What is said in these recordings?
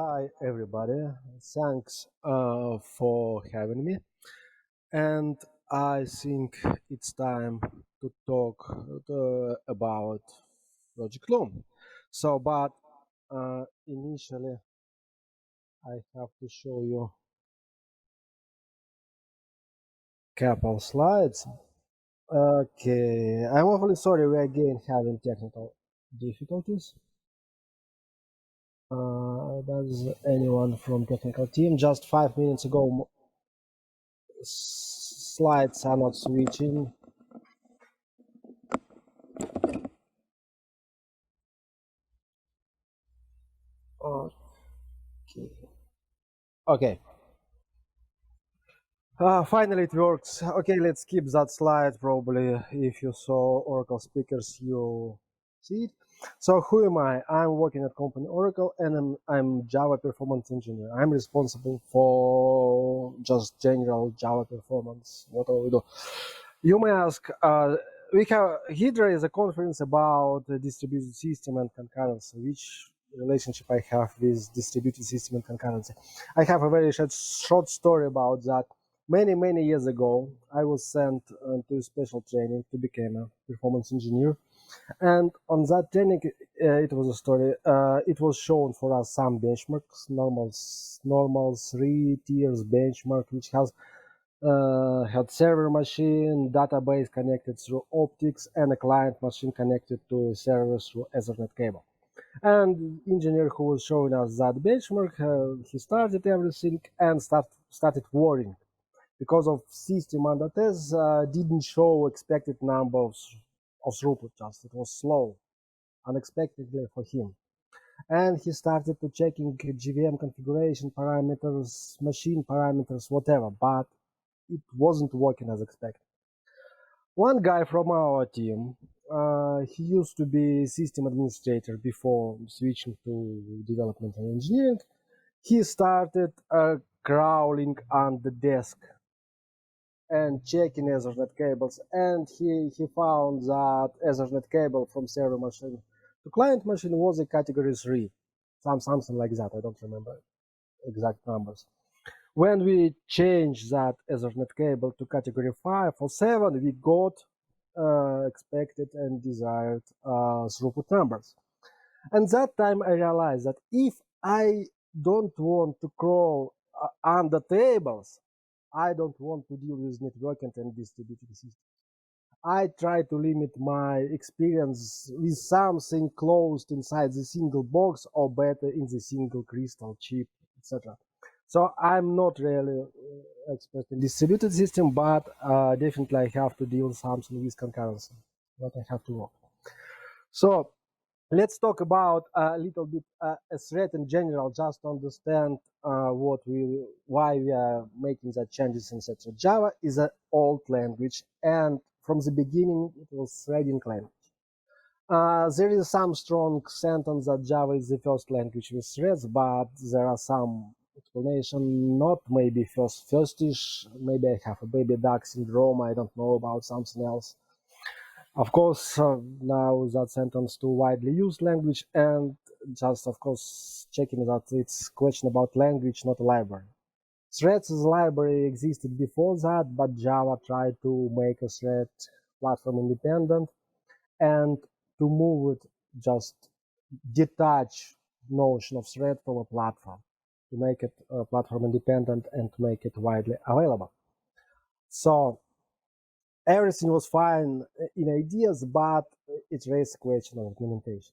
Hi everybody, thanks for having me. And I think it's time to talk about Project Loom. But initially I have to show you couple slides. Okay, I'm awfully sorry we're again having technical difficulties. Does anyone from technical team just 5 minutes ago slides are not switching. Okay. Okay. Finally it works. Okay, let's skip that slide. Probably if you saw Oracle speakers, you see it. So who am I? I'm working at company Oracle and I'm Java performance engineer. I'm responsible for just general Java performance, whatever we do. You may ask, we have Hydra is a conference about the distributed system and concurrency. Which relationship I have with distributed system and concurrency? I have a very short story about that. Many years ago, I was sent to a special training to become a performance engineer. And on that training, it was a story. It was shown for us some benchmarks, normal 3 tiers benchmark, which has had server machine, database connected through optics, and a client machine connected to a server through Ethernet cable. And the engineer who was showing us that benchmark, he started everything and started worrying because of system under test didn't show expected number of throughput. Just it was slow, unexpectedly for him. And he started to checking JVM configuration parameters, machine parameters, whatever, but it wasn't working as expected. One guy from our team, he used to be system administrator before switching to development and engineering. He started crawling on the desk and checking Ethernet cables, and he found that Ethernet cable from server machine to client machine was a category 3, something like that. I don't remember exact numbers. When we changed that Ethernet cable to category 5 or 7, we got expected and desired throughput numbers. And that time I realized that if I don't want to crawl under tables, I don't want to deal with networking and distributed systems. I try to limit my experience with something closed inside the single box or better in the single crystal chip, etc. So I'm not really expert in distributed system, but definitely I have to deal something with concurrency, what I have to work. So let's talk about a little bit a threat in general, just to understand why we are making the changes, etc. Java is an old language, and from the beginning it was threading language. There is some strong sentence that Java is the first language with threads, but there are some explanation, not maybe firstish, maybe I have a baby duck syndrome, I don't know about something else. Of course, now that sentence too widely used language, and just of course checking that it's question about language, not a library. Threads as a library existed before that, but Java tried to make a thread platform independent and to move it, just detach notion of thread from a platform, to make it platform independent and to make it widely available. So everything was fine in ideas, but it raised the question of implementation.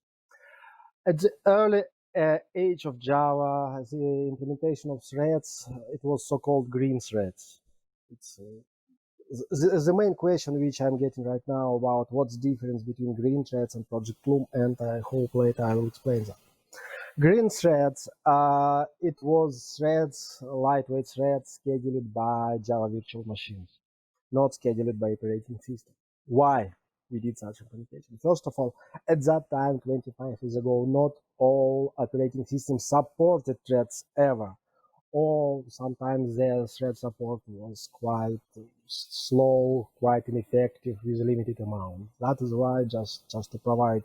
At the early age of Java, the implementation of threads, it was so-called green threads. It's the main question which I'm getting right now about what's the difference between green threads and Project Loom, and I hope later I will explain that. Green threads, it was threads, lightweight threads scheduled by Java virtual machines, not scheduled by operating system. Why we did such implementation? First of all, at that time, 25 years ago, not all operating systems supported threads ever, or sometimes their thread support was quite slow, quite ineffective with a limited amount. That is why just to provide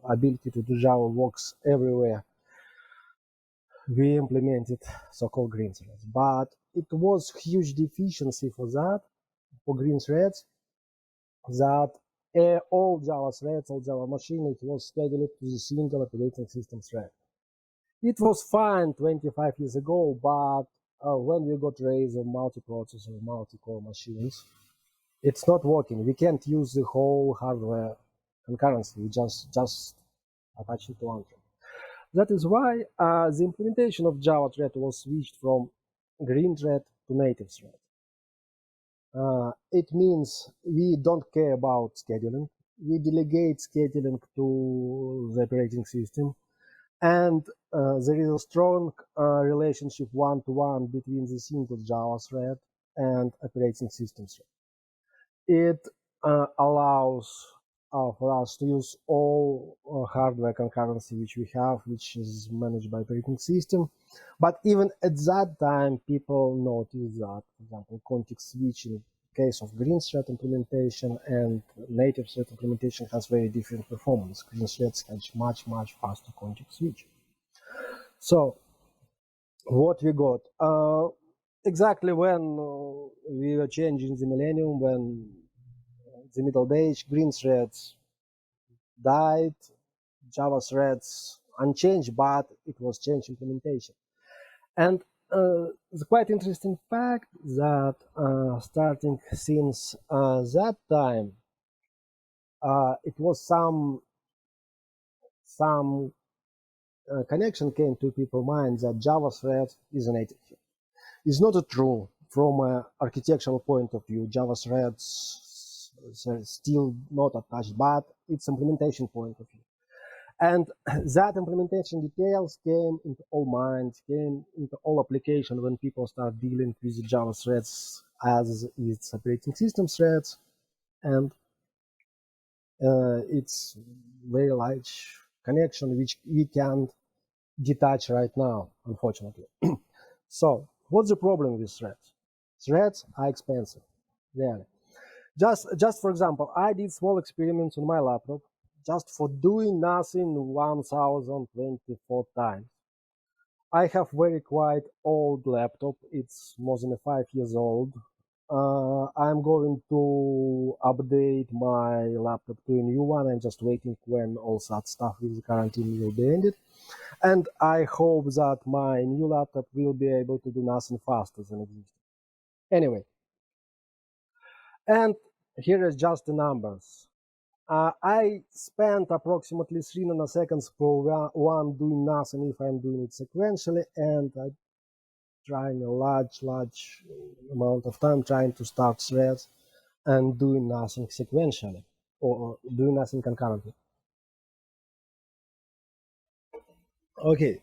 ability to do Java works everywhere, we implemented so-called green threads. But it was huge deficiency for that, for green threads, that all Java threads, all Java machine, it was scheduled to the single operating system thread. It was fine 25 years ago, but when we got raised on multi-processor, multi-core machines, it's not working. We can't use the whole hardware concurrency. We just attach it to one thread. That is why the implementation of Java thread was switched from green thread to native thread. It means we don't care about scheduling. We delegate scheduling to the operating system. And there is a strong relationship one-to-one between the single Java thread and operating system thread. It allows for us to use all hardware concurrency which we have, which is managed by operating system. But even at that time, people noticed that, for example, context switching in case of green thread implementation and native thread implementation has very different performance. Green threads have much faster context switch. So what we got? Exactly when we were changing the millennium, when the middle age, green threads died, Java threads unchanged, but it was change implementation. And the quite interesting fact that starting since that time, it was some connection came to people's mind that Java thread is a native. It's not true from an architectural point of view. Java threads are still not attached, but it's implementation point of view. And that implementation details came into all minds, came into all applications when people start dealing with the Java threads as its operating system threads. And it's very large connection which we can't detach right now, unfortunately. So what's the problem with threads? Threads are expensive, really. Just for example, I did small experiments on my laptop just for doing nothing 1024 times. I have very quite old laptop. It's more than 5 years old. I'm going to update my laptop to a new one. I'm just waiting when all that stuff with the quarantine will be ended. And I hope that my new laptop will be able to do nothing faster than existing. Anyway, and here is just the numbers. I spent approximately 3 nanoseconds per one doing nothing if I'm doing it sequentially, and I'm trying a large amount of time trying to start threads and doing nothing sequentially or doing nothing concurrently. Okay.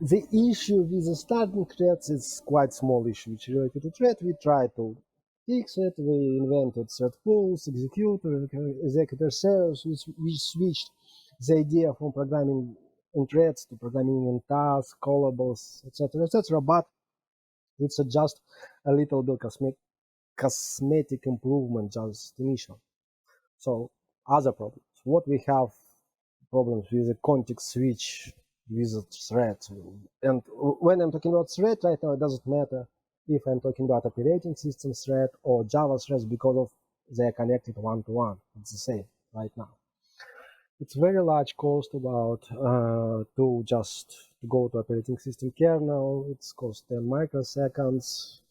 The issue with the starting threads is quite small issue. It's related to thread. We try to fix it. We invented thread pools, executor servers, we switched the idea from programming in threads to programming in tasks, callables, etc. But it's just a little bit cosmetic improvement, just initial. So other problems. What we have problems with the context switch with a thread. And when I'm talking about thread right now, it doesn't matter if I'm talking about operating system thread or Java threads because of they're connected one-to-one. It's the same right now. It's very large cost about to go to operating system kernel. It's cost 10 microseconds.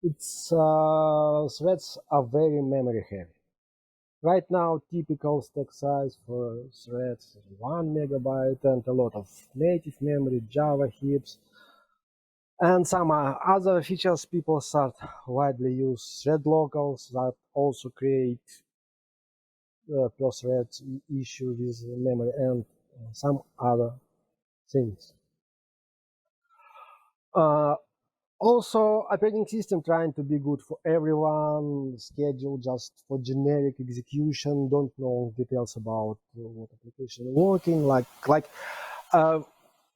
It's threads are very memory heavy. Right now, typical stack size for threads is 1 megabyte and a lot of native memory, Java heaps, and some other features people start widely use thread locals that also create per thread issue with memory and some other things. Also, operating system trying to be good for everyone, schedule just for generic execution, don't know details about what application working, like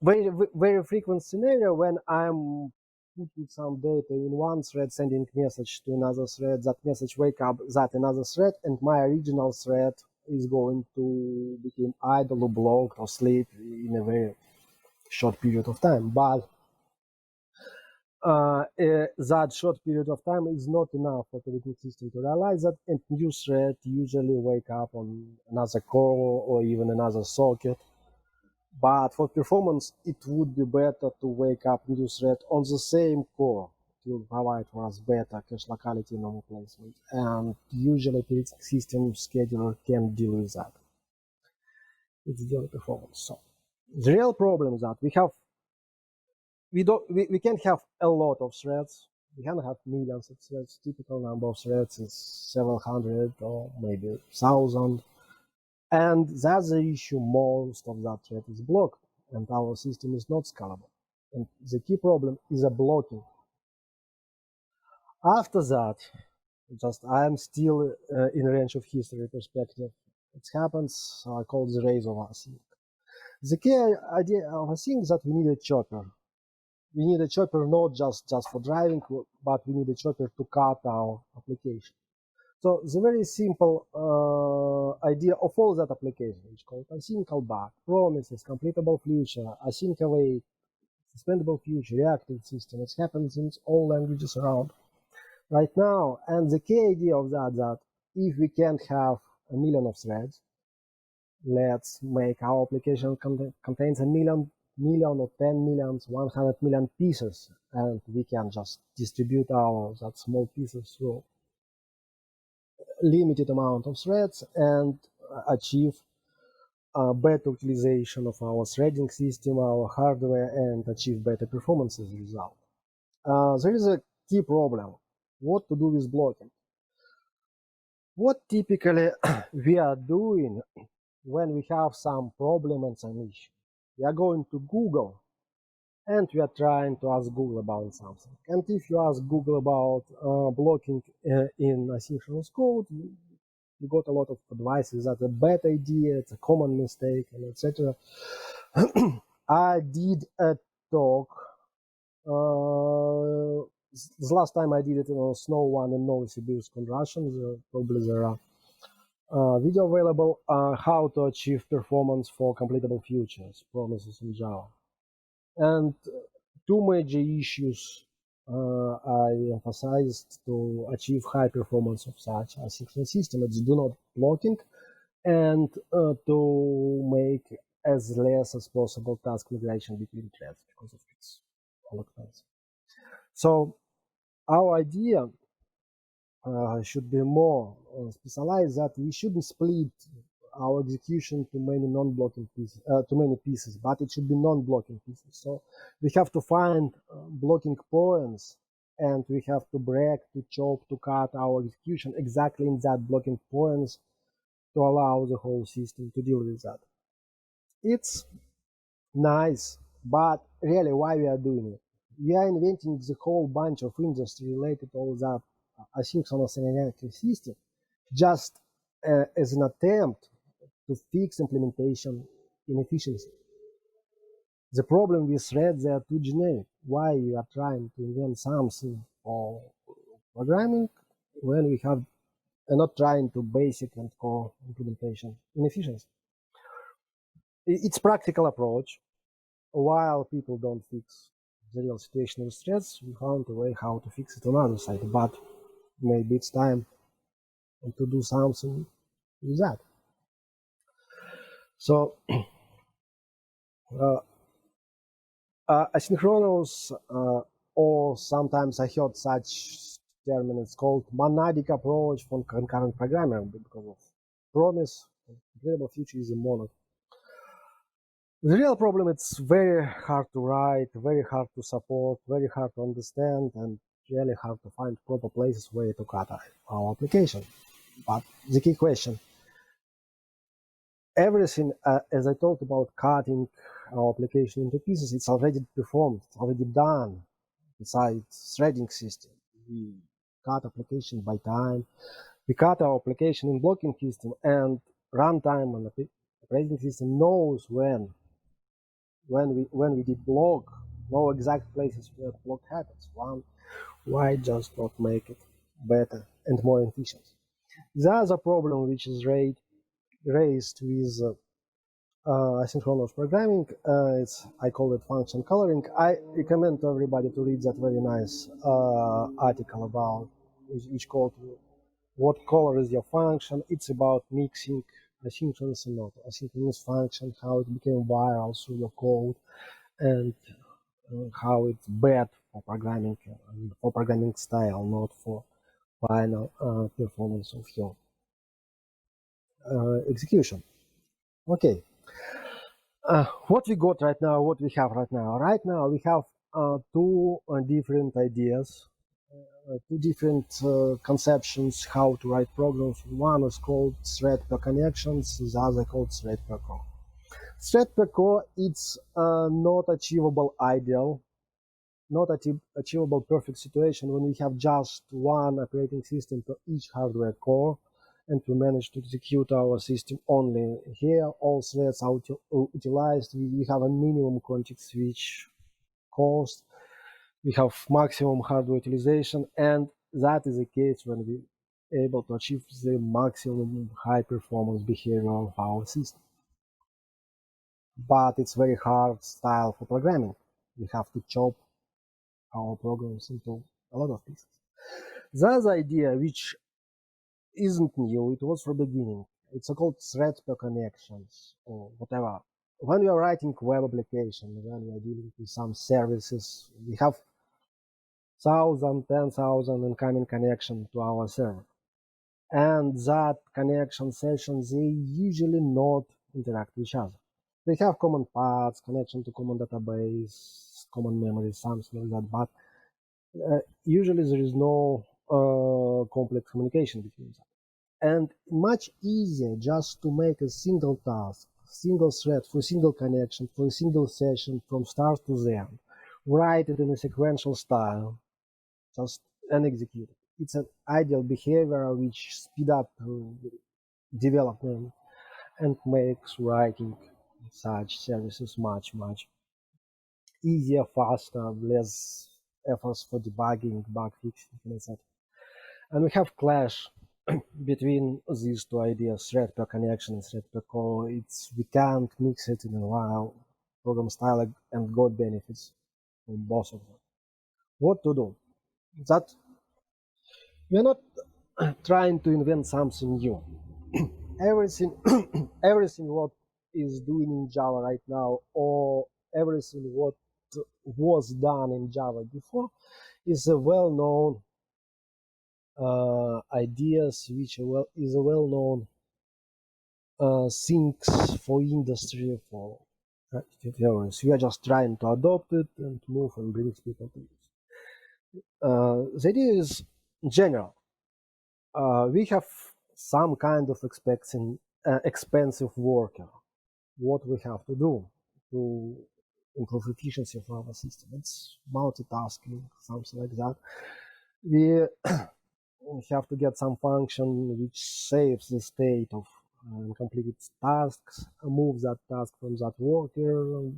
very frequent scenario when I'm putting some data in one thread, sending message to another thread, that message wake up that another thread, and my original thread is going to become idle or blocked or sleep in a very short period of time. But that short period of time is not enough for the operating system to realize that, and new thread usually wake up on another core or even another socket. But for performance, it would be better to wake up new thread on the same core to provide for us better cache locality normal placement. And usually operating system scheduler can deal with that. It's daily performance. So the real problem is that we can't have a lot of threads. We can't have millions of threads. Typical number of threads is several hundred or maybe 1,000. And that's the issue. Most of that thread is blocked, and our system is not scalable. And the key problem is a blocking. After that, I'm still in range of history perspective. It happens, so I call it the rise of async. The key idea of async is that we need a chopper. We need a chopper not just for driving, but we need a chopper to cut our application. So the very simple idea of all that application, which is called async callback, promises, completable future, async await, suspendable future, reactive system. It happens in all languages around right now. And the key idea of that if we can't have a million of threads, let's make our application contains a million or 10 millions, 100 million pieces, and we can just distribute that small pieces through limited amount of threads and achieve better utilization of our threading system, our hardware, and achieve better performance as a result. There is a key problem: what to do with blocking. What typically we are doing when we have some problem and some issue? We are going to Google and we are trying to ask Google about something. And if you ask Google about blocking in asynchronous code, you got a lot of advice. Is that a bad idea? It's a common mistake, and etc. I did a talk. The last time I did it on Snow One and Novosibirsk on Russian. Probably there are video available. How to achieve performance for completable futures, promises in Java. And two major issues I emphasized to achieve high performance of such asynchronous system. It's do not blocking and to make as less as possible task migration between threads because of its reluctance. So our idea should be more specialized, that we shouldn't split our execution to many non-blocking pieces, to many pieces, but it should be non-blocking pieces. So we have to find blocking points, and we have to break, to chop, to cut our execution exactly in that blocking points to allow the whole system to deal with that. It's nice, but really, why we are doing it? We are inventing the whole bunch of industry related to all that asynchronous and reactive system just as an attempt to fix implementation inefficiency. The problem with threads, they are too generic. Why we are trying to invent something for programming when we have not trying to basic and core implementation inefficiency? It's practical approach. While people don't fix the real situation with threads, we found a way how to fix it on the other side. But maybe it's time to do something with that. So asynchronous, or sometimes I heard such term, it's called monadic approach from concurrent programming, because of promise, incredible future is a monad. The real problem, it's very hard to write, very hard to support, very hard to understand, and really hard to find proper places where to cut our application. But the key question, everything, as I talked about cutting our application into pieces, it's already performed, it's already done inside threading system. We cut application by time, we cut our application in blocking system, and runtime on the operating system knows when we did block, know exact places where block happens. Why just not make it better and more efficient? The other problem which is raised with asynchronous programming. I call it function coloring. I recommend to everybody to read that very nice article about each code. What color is your function? It's about mixing asynchronous and not asynchronous function, how it became viral through your code, and how it's bad for programming style, not for final performance of your execution. Okay. What we got right now, what we have right now. Right now we have two different ideas, two different conceptions how to write programs. One is called thread per connections, the other called thread per core. Thread per core, it's not achievable ideal, not achievable perfect situation when we have just one operating system for each hardware core, and we manage to execute our system only here. All threads are utilized. We have a minimum context switch cost. We have maximum hardware utilization, and that is the case when we're able to achieve the maximum high performance behavior of our system. But it's very hard style for programming. We have to chop our programs into a lot of pieces. The other idea, which isn't new, it was from the beginning. It's called thread per connections or whatever. When we are writing web application, when we are dealing with some services, we have 1,000, 10,000 incoming connection to our server. And that connection sessions, they usually not interact with each other. They have common paths, connection to common database, common memory, something like that, but usually there is no complex communication between them. And much easier just to make a single task, single thread for a single connection, for a single session from start to the end, write it in a sequential style, just and execute it. It's an ideal behavior which speed up development and makes writing such services much easier, faster, less efforts for debugging, bug fixing, etc. And we have clash between these two ideas, thread per connection and thread per core. We can't mix it in a while. Program style and got benefits from both of them. What to do? That we're not trying to invent something new. Everything everything what is doing in Java right now, or everything what was done in Java before, is a well-known ideas, which is a well-known things for industry, for theories. We are just trying to adopt it and move and bring people to it. The idea is general. We have some kind of expensive worker. What we have to do to improve efficiency of our system? It's multitasking, something like that. We have to get some function which saves the state of completed tasks, move that task from that worker,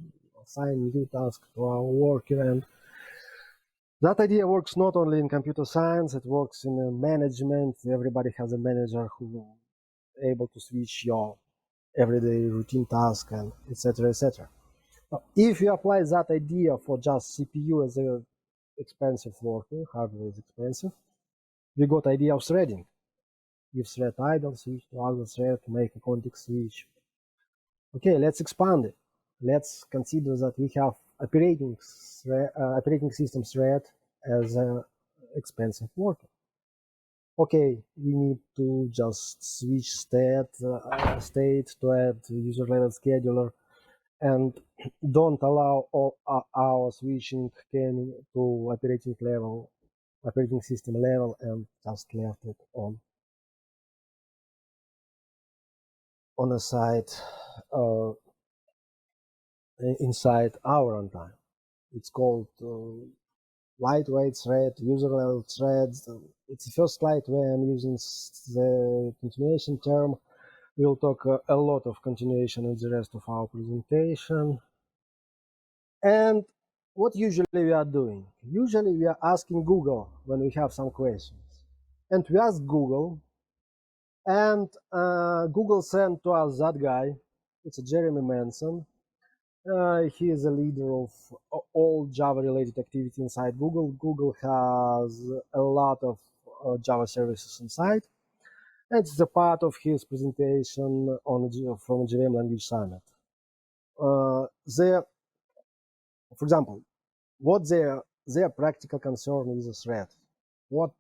assign new task to our worker. And that idea works not only in computer science, it works in management. Everybody has a manager who is able to switch your everyday routine task, and etc. etc. If you apply that idea for just CPU as a expensive worker, hardware is expensive, we got idea of threading. If thread idle, switch to other thread, make a context switch. Okay, let's expand it. Let's consider that we have operating system thread as an expensive worker. Okay, we need to just switch state to add user level scheduler, and don't allow all our switching to operating system level, and just left it on a side inside our runtime. It's called lightweight thread, user level threads. It's the first slide where I'm using the continuation term. We'll talk a lot of continuation in the rest of our presentation. And what usually we are doing? Usually we are asking Google when we have some questions. And we ask Google, and Google sent to us that guy It's a Jeremy Manson. He is a leader of all Java-related activity inside Google. Google has a lot of Java services inside. It's a part of his presentation on from JVM Language Summit. There, for example, what their practical concern with the thread? What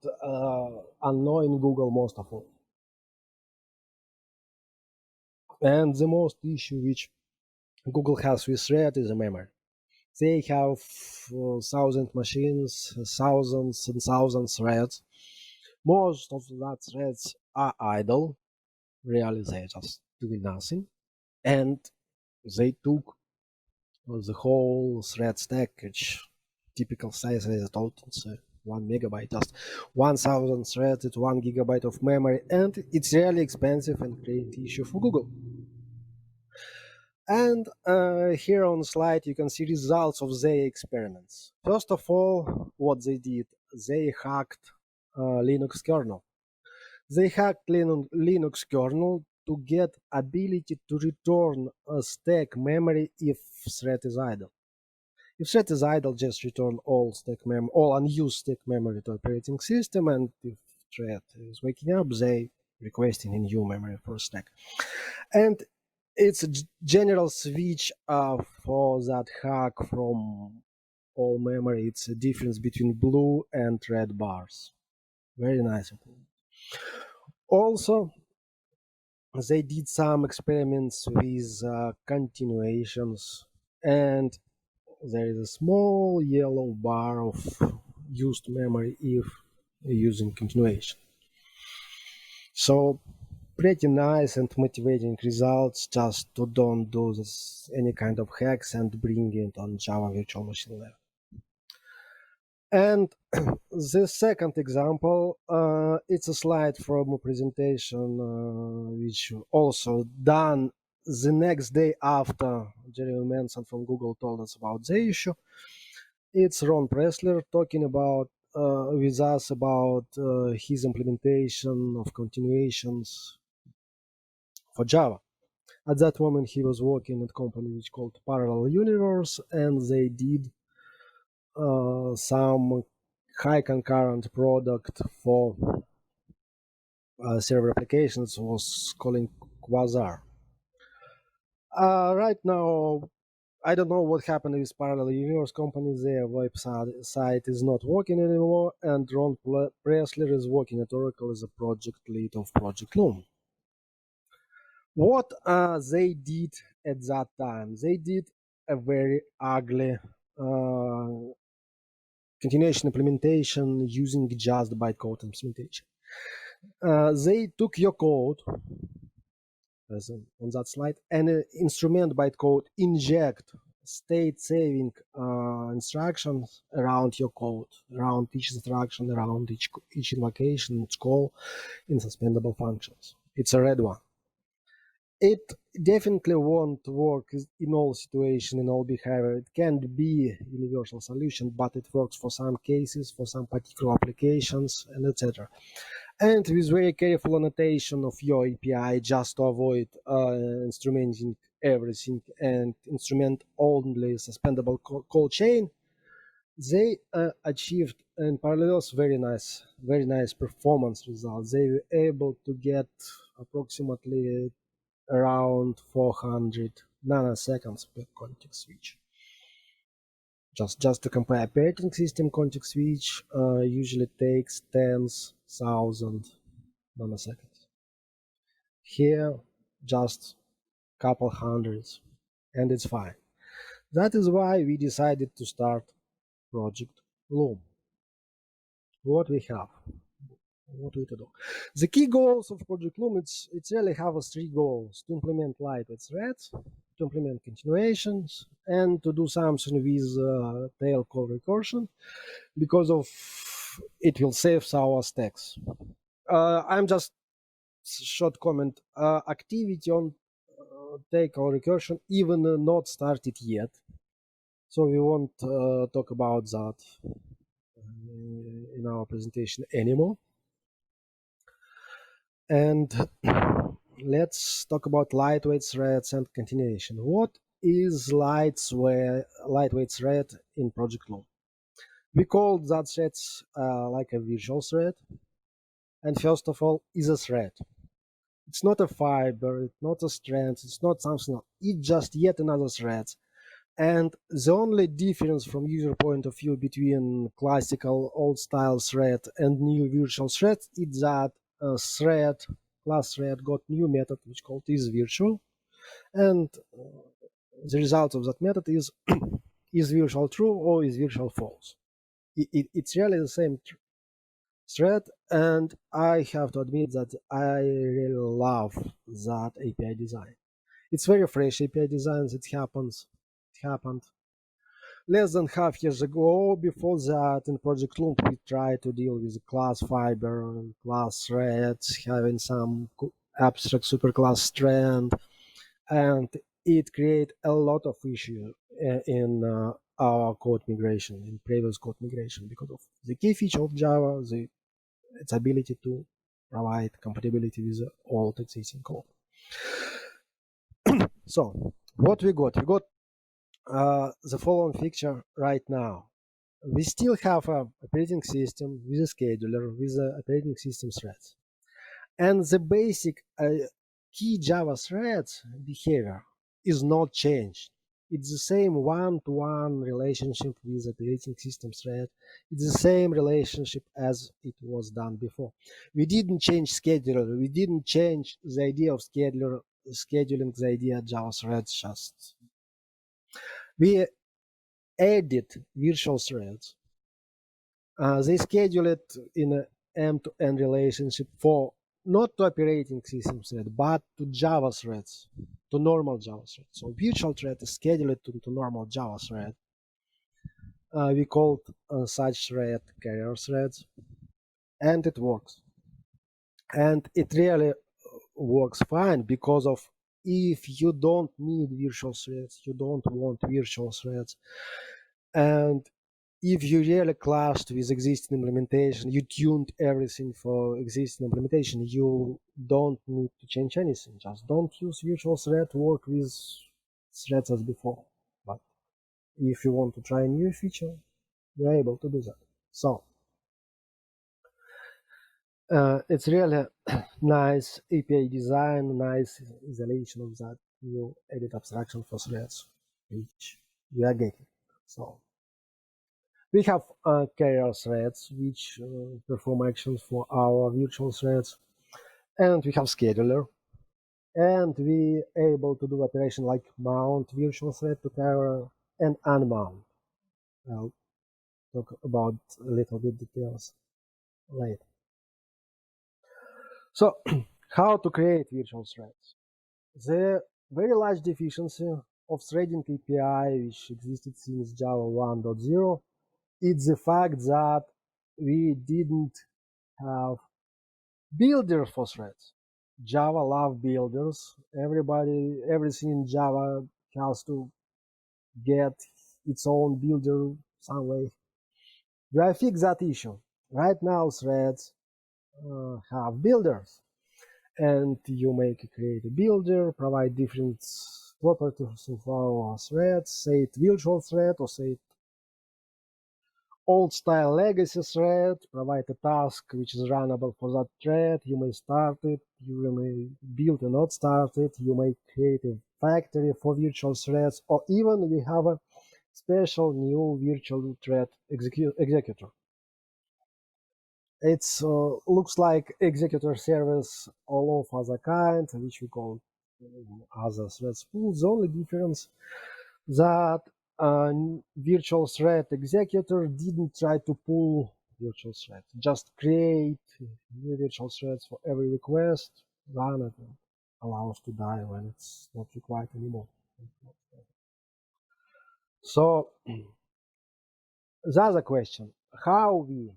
annoying Google most of all? And the most issue which Google has with thread is the memory. They have thousand machines, thousands and thousands threads. Most of that threads are idle. Really, they just doing nothing. And they took the whole thread stack, which typical size is total 1 megabyte, just 1000 threads at 1 gigabyte of memory, and it's really expensive and create issue for Google. And here on the slide you can see results of their experiments. First of all, what they did, they hacked Linux kernel. They hacked Linux kernel to get ability to return a stack memory if thread is idle. If thread is idle, just return all unused stack memory to operating system, and if thread is waking up, they requesting a new memory for stack. And it's a general switch for that hack from all memory. It's a difference between blue and red bars. Very nice. Also, they did some experiments with continuations, and there is a small yellow bar of used memory if using continuation. So pretty nice and motivating results, just to don't do any kind of hacks and bring it on Java virtual machine level. And the second example, it's a slide from a presentation which also done the next day after Jeremy Manson from Google told us about the issue. It's Ron Pressler talking about with us about his implementation of continuations for Java. At that moment, he was working at a company which called Parallel Universe, and they did some high concurrent product for server applications, was calling Quasar. Right now, I don't know what happened with Parallel Universe company. Their website is not working anymore, and Ron Pressler is working at Oracle as a project lead of Project Loom. What they did at that time? They did a very ugly continuation implementation using just bytecode implementation. They took your code, as on that slide, and instrument bytecode inject state-saving instructions around your code, around each instruction, around each invocation, each call in suspendable functions. It's a red one. It definitely won't work in all situations, in all behavior. It can't be a universal solution, but it works for some cases, for some particular applications, and etc. And with very careful annotation of your API, just to avoid instrumenting everything and instrument only suspendable call chain, they achieved in Parallels very nice performance results. They were able to get approximately around 400 nanoseconds per context switch. Just to compare, operating system context switch usually takes 10,000 nanoseconds. Here, just couple hundreds, and it's fine. That is why we decided to start Project Loom. What we have? What we to do? The key goals of Project Loom, it's really have three goals: to implement lightweight threads, to implement continuations, and to do something with tail call recursion, because of it will save our stacks. I'm just short comment. Activity on tail call recursion even not started yet, so we won't talk about that in our presentation anymore. And let's talk about lightweight threads and continuation. What is lightweight thread in Project Loom? We call that threads like a visual thread, and first of all, is a thread. It's not a fiber, it's not a strand, it's not something else. It's just yet another thread. And the only difference from user point of view between classical old style thread and new virtual thread is that a thread, class thread, got new method which called isVirtual, and the result of that method is isVirtual true or isVirtual false. It's really the same thread, and I have to admit that I really love that API design. It's very fresh API design. It happened less than half years ago. Before that, in Project Loom, we tried to deal with class fiber, class threads, having some abstract superclass strand, and it created a lot of issues in our code migration, in previous code migration, because of the key feature of Java, its ability to provide compatibility with the old existing code. So what we got? We got the following feature right now. We still have an operating system with a scheduler, with the operating system threads. And the basic key Java threads behavior is not changed. It's the same one-to-one relationship with operating system thread. It's the same relationship as it was done before. We didn't change scheduler. We didn't change the idea of scheduling the idea of Java threads. Just we added virtual threads. They schedule it in an end-to-end relationship for not to operating system thread, but to Java threads, to normal Java thread. So virtual thread is scheduled to normal Java thread. We called such thread carrier threads, and it works. And it really works fine, because of if you don't need virtual threads, you don't want virtual threads, and if you really clashed with existing implementation, you tuned everything for existing implementation, you don't need to change anything. Just don't use virtual thread, work with threads as before. But if you want to try a new feature, you're able to do that. So it's really nice API design, nice isolation of that new edit abstraction for threads, which we are getting. So we have carrier threads, which perform actions for our virtual threads, and we have scheduler, and we able to do operation like mount virtual thread to carrier and unmount. I'll talk about a little bit details later. So how to create virtual threads? The very large deficiency of threading API, which existed since Java 1.0, is the fact that we didn't have builders for threads. Java love builders. Everything in Java has to get its own builder some way. Do I fix that issue? Right now, threads have builders, and you create a builder, provide different properties of our threads, say it virtual thread or say it old style legacy thread, provide a task which is runnable for that thread. You may start it, you may build and not start it, you may create a factory for virtual threads, or even we have a special new virtual thread executor. It looks like executor service all of other kind, which we call other threads pools. The only difference that virtual thread executor didn't try to pull virtual threads, just create new virtual threads for every request, run it, and allow us to die when it's not required anymore. So the other question, how we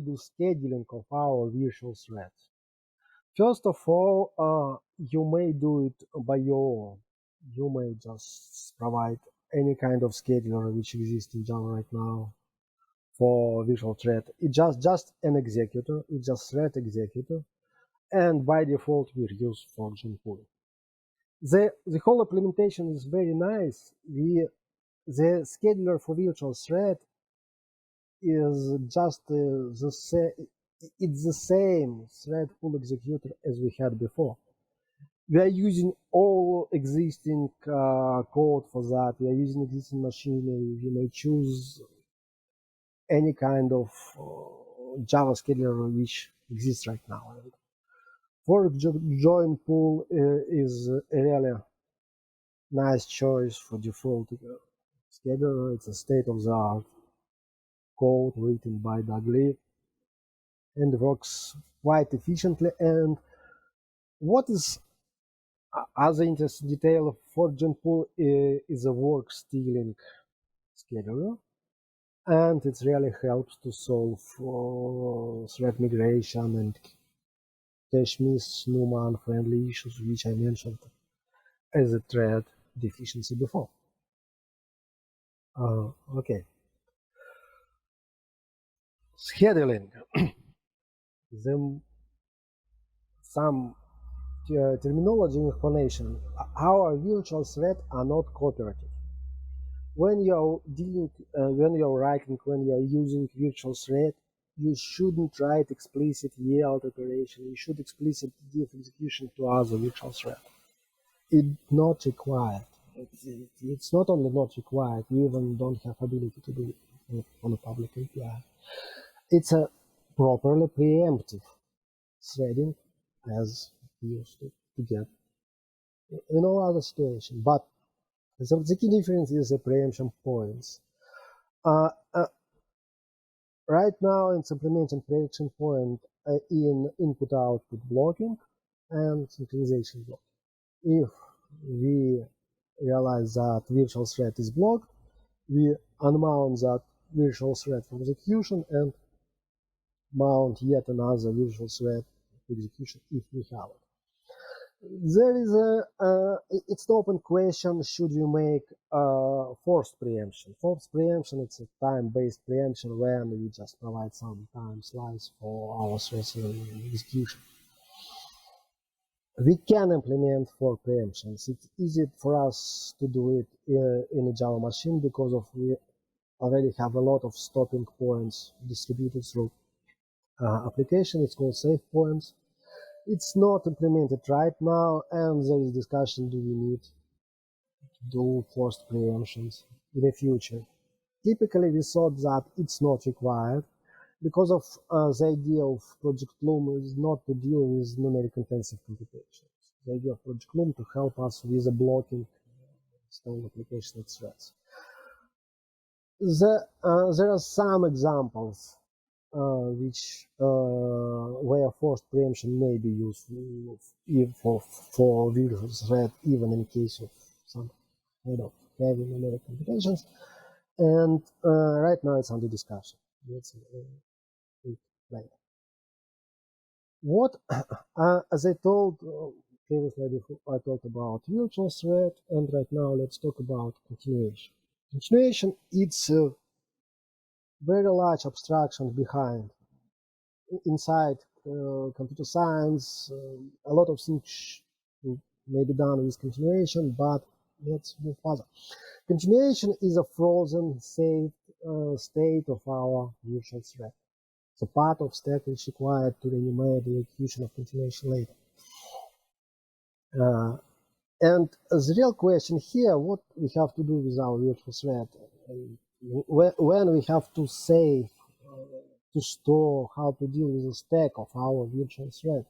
do scheduling of our virtual threads? First of all, you may do it by your own. You may just provide any kind of scheduler which exists in Java right now for virtual thread. It's just an executor. It's just thread executor, and by default we use fortune pool. The whole implementation is very nice. The scheduler for virtual thread is just it's the same thread pool executor as we had before. We are using all existing code for that. We are using existing machinery. We may choose any kind of Java scheduler which exists right now. For join pool is a really nice choice for default scheduler. It's a state-of-the-art code written by Doug Lee and works quite efficiently. And what is other interesting detail of fortune pool is a work stealing scheduler, and it really helps to solve thread migration and cache miss, NUMA unfriendly issues, which I mentioned as a thread deficiency before. Okay. Scheduling. Some terminology information. Our virtual threads are not cooperative. When you're dealing, when you're writing, when you're using virtual thread, you shouldn't write explicit yield operation. You should explicit give execution to other virtual thread. It's not required. It's not only not required, you even don't have ability to do it on a public API. It's a properly preemptive threading as used to get in all other situation. But the key difference is the preemption points. Right now it's implementing preemption point in input-output blocking and synchronization blocking. If we realize that virtual thread is blocked, we unmount that virtual thread from execution and mount yet another virtual thread execution if we have it. There is it's an open question, should you make forced preemption? Forced preemption, it's a time-based preemption when we just provide some time slice for our threads execution. We can implement for preemptions. It's easy for us to do it in a Java machine because we already have a lot of stopping points distributed through application. It's called save points. It's not implemented right now, and there is discussion, do we need to do forced preemptions in the future? Typically, we thought that it's not required because of the idea of Project Loom is not to deal with numeric intensive computations. The idea of Project Loom to help us with the blocking stone application of threads. There are some examples where forced preemption may be useful for virtual thread, even in case of some kind of heavy numeric computations. And right now it's under discussion. Let's later. What, as I told previously, I talked about virtual thread, and right now let's talk about continuation. Continuation, it's a very large abstraction behind. Inside computer science, a lot of things may be done with continuation, but let's move further. Continuation is a frozen, saved state of our virtual thread. It's a part of stack which is required to reanimate the execution of continuation later. And the real question here, what we have to do with our virtual thread, when we have to save, to store, how to deal with the stack of our virtual thread,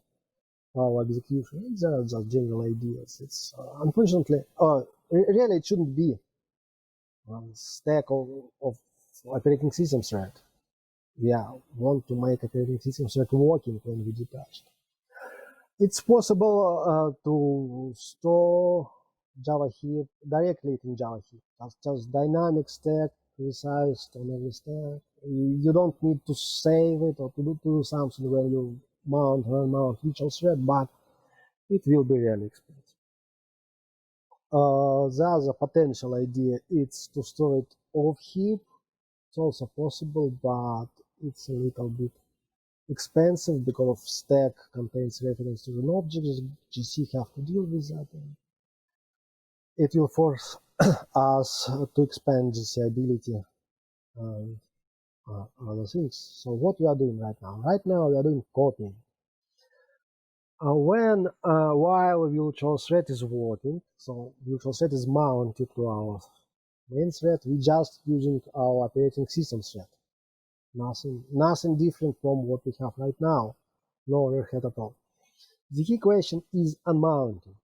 our execution. There are just general ideas. It's unfortunately, really it shouldn't be a stack of operating system thread. We want to make operating system thread working when we detach it. It's possible to store Java heap directly in Java heap. Just dynamic stack resized on every stack. You don't need to save it or to do something when you mount virtual thread, but it will be really expensive. The other potential idea is to store it off heap. It's also possible, but it's a little bit expensive because of stack contains reference to an object. GC have to deal with that. And it will force us to expand GC ability and other things. So what we are doing right now? Right now we are doing copying. While virtual thread is working, so virtual thread is mounted to our main thread, we just using our operating system thread. Nothing different from what we have right now. No overhead at all. The key question is unmounting.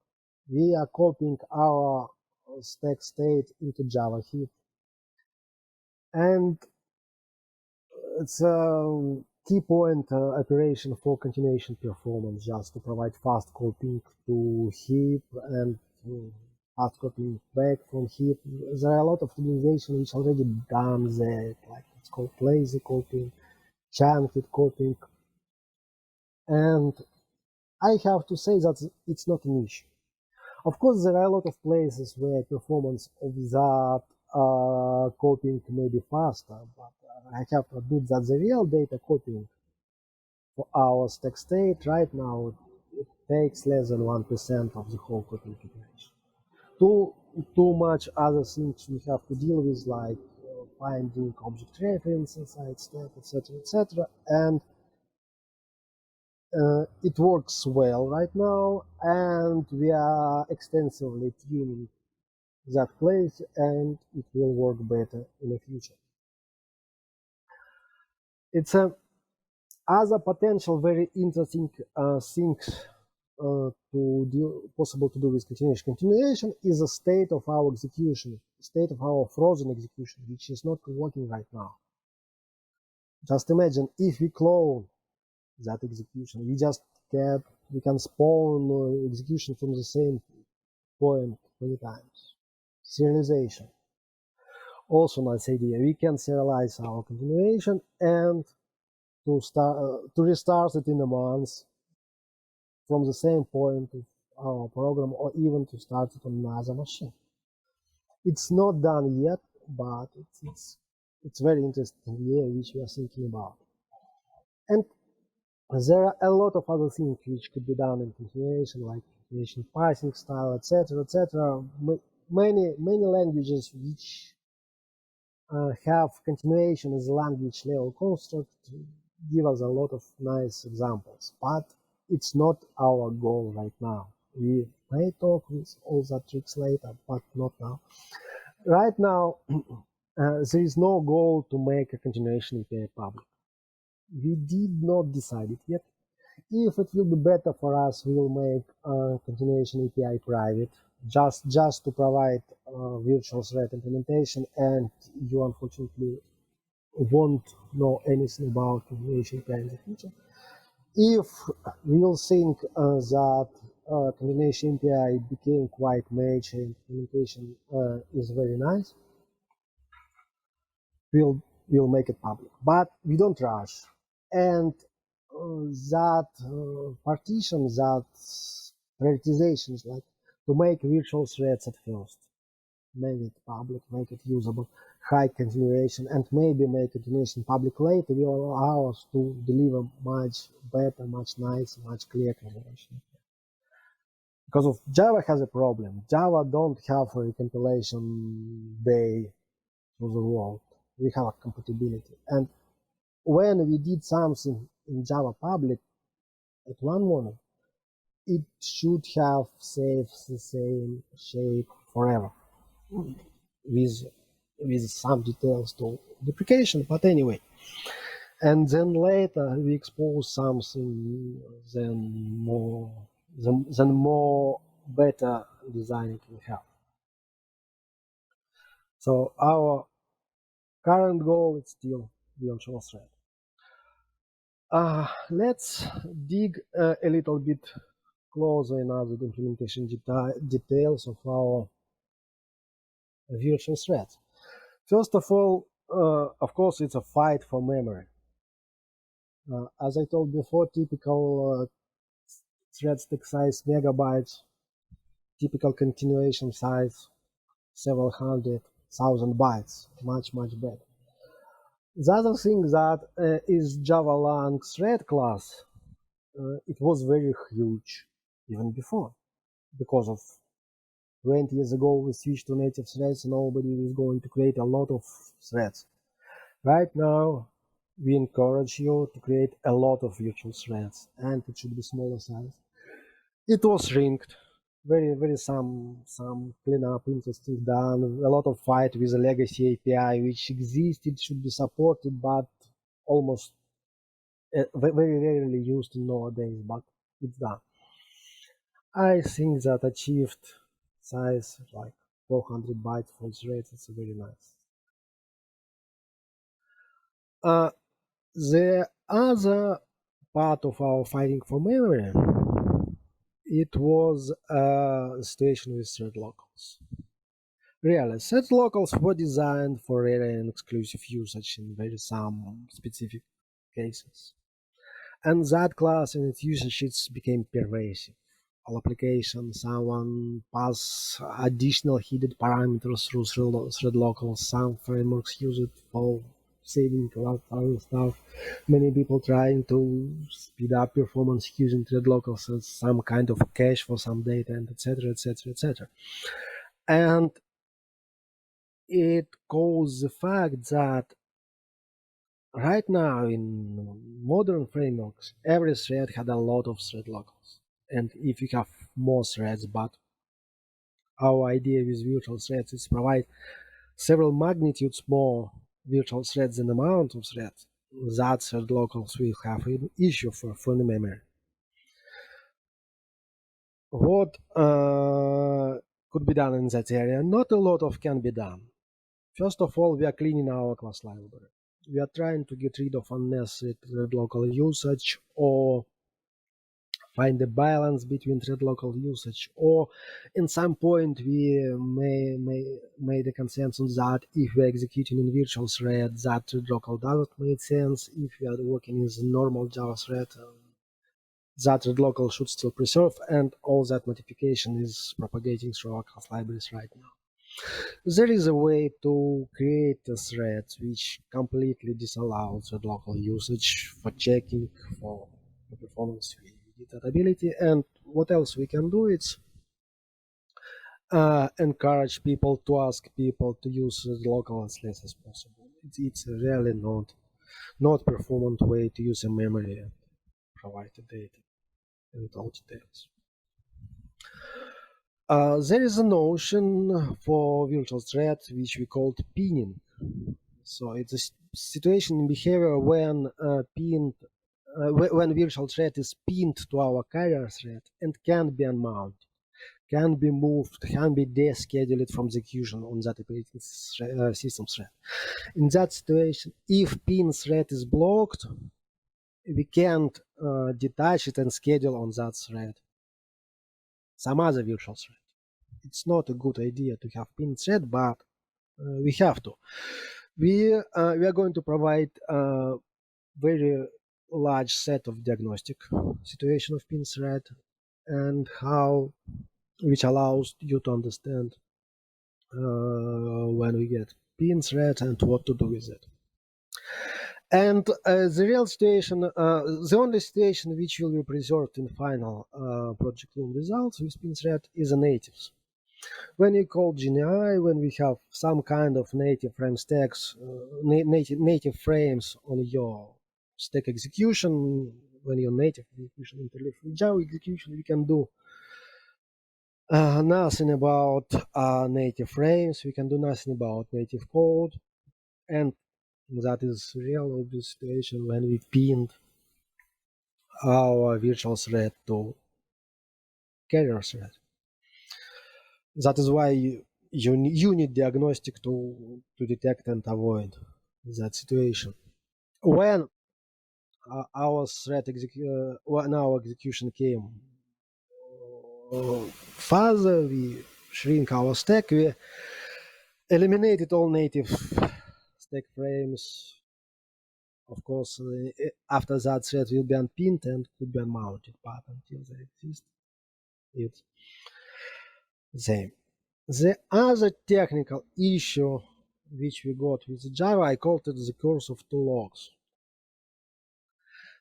We are copying our stack state into Java heap, and it's a key point operation for continuation performance, just to provide fast copying to heap and fast copying back from heap. There are a lot of optimization which already done that, like it's called lazy copying, chunked copying, and I have to say that it's not an issue. Of course, there are a lot of places where performance of that copying may be faster, but I have to admit that the real data copying for our stack state right now, it takes less than 1% of the whole copying operation. Too much other things we have to deal with, like finding object reference inside stack, etc., and it works well right now, and we are extensively tuning that place, and it will work better in the future. It's a other potential very interesting things possible to do with continuation. Continuation is a state of our execution, state of our frozen execution, which is not working right now. Just imagine if we clone that execution, we can spawn execution from the same point many times. Serialization. Also nice idea. We can serialize our continuation and to restart it in a month from the same point of our program, or even to start it on another machine. It's not done yet, but it's very interesting idea which we are thinking about. And there are a lot of other things which could be done in continuation, like continuation parsing style, etc., etc. Many languages which have continuation as a language level construct give us a lot of nice examples, but it's not our goal right now. We may talk with all that tricks later, but not now. Right now, there is no goal to make a continuation API public. We did not decide it yet. If it will be better for us, we will make a continuation API private, just to provide virtual thread implementation, and you unfortunately won't know anything about continuation API in the future. If we will think that continuation API became quite mature, implementation is very nice, we'll make it public. But we don't rush. And that partition, that prioritizations, like to make virtual threads at first, make it public, make it usable, high continuation, and maybe make continuation public later will allow us to deliver much better, much nicer, much clearer continuation. Because of Java has a problem. Java don't have a recompilation day to the world. We have a compatibility. And when we did something in Java public at one moment, it should have saved the same shape forever, with some details to deprecation, but anyway. And then later we expose something then more better design it will have. So our current goal is still virtual thread. Let's dig a little bit closer in other implementation details of our virtual threads. First of all, of course, it's a fight for memory. As I told before, typical thread stack size megabytes, typical continuation size several hundred thousand bytes, much better. The other thing that is Java Lang thread class, it was very huge even before, because of 20 years ago we switched to native threads and nobody was going to create a lot of threads. Right now we encourage you to create a lot of virtual threads, and it should be smaller size. It was rinked, very some cleanup, interesting done, a lot of fight with the legacy API which existed, should be supported, but almost very rarely used nowadays, but it's done. I think that achieved size like 400 bytes for threads, it's very nice. The other part of our fighting for memory, it was a situation with thread locals. Really, thread locals were designed for rare and exclusive usage in very some specific cases. And that class and its usage became pervasive. All applications, someone pass additional hidden parameters through thread locals. Some frameworks use it for saving a lot of other stuff. Many people trying to speed up performance using thread locals as some kind of cache for some data, and etc., etc., etc. And it caused the fact that right now in modern frameworks, every thread had a lot of thread locals. And if you have more threads, but our idea with virtual threads is provide several magnitudes more virtual threads than the amount of threads, that thread locals will have an issue for the memory. What could be done in that area? Not a lot of can be done. First of all, we are cleaning our class library. We are trying to get rid of unnecessary thread local usage, or find a balance between thread local usage, or in some point we may made a consensus that if we're executing in virtual thread, that thread local doesn't make sense. If we are working in the normal Java thread, that thread local should still preserve, and all that notification is propagating through our class libraries right now. There is a way to create a thread which completely disallows thread local usage for checking for performance editability. And what else we can do? It's encourage people to ask people to use thread local as less as possible. It's really not performant way to use a memory and provide the data and all details. There is a notion for virtual thread which we called pinning. So it's a situation in behavior when when virtual thread is pinned to our carrier thread and can be unmounted, can be moved, can be descheduled from execution on that operating system thread. In that situation, if pin thread is blocked, we can't detach it and schedule on that thread some other virtual thread. It's not a good idea to have pin thread, but we have to. We are going to provide a very large set of diagnostic situation of pin thread, and how, which allows you to understand when we get pin thread and what to do with it. And the real situation, the only situation which will be preserved in final Project Loom results with pin thread is the natives. When you call GNI, when we have some kind of native frame stacks, native frames on your stack execution, when your native execution interleaves with Java execution, we can do nothing about native frames. We can do nothing about native code, and that is real obvious situation when we pinned our virtual thread to carrier thread. That is why you need diagnostic to detect and avoid that situation. When our thread when our execution came further, we shrink our stack, we eliminated all native stack frames. Of course, after that, thread will be unpinned and could be unmounted, but until they exist, it's the same. The other technical issue which we got with Java, I called it the curse of two logs.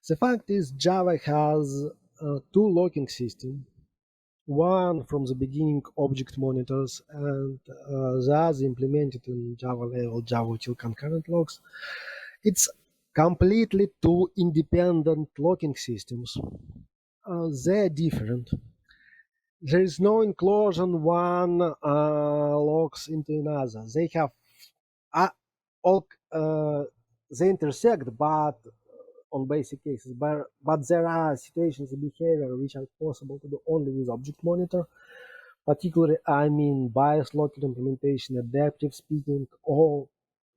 The fact is, Java has two logging systems. One from the beginning, object monitors, and the other implemented in Java level, Java util concurrent logs. It's completely two independent logging systems. They're different. There is no inclusion one logs into another. They have all they intersect, but on basic cases. But there are situations in behavior which are possible to do only with object monitor. Particularly, I mean bias local implementation, adaptive speaking, or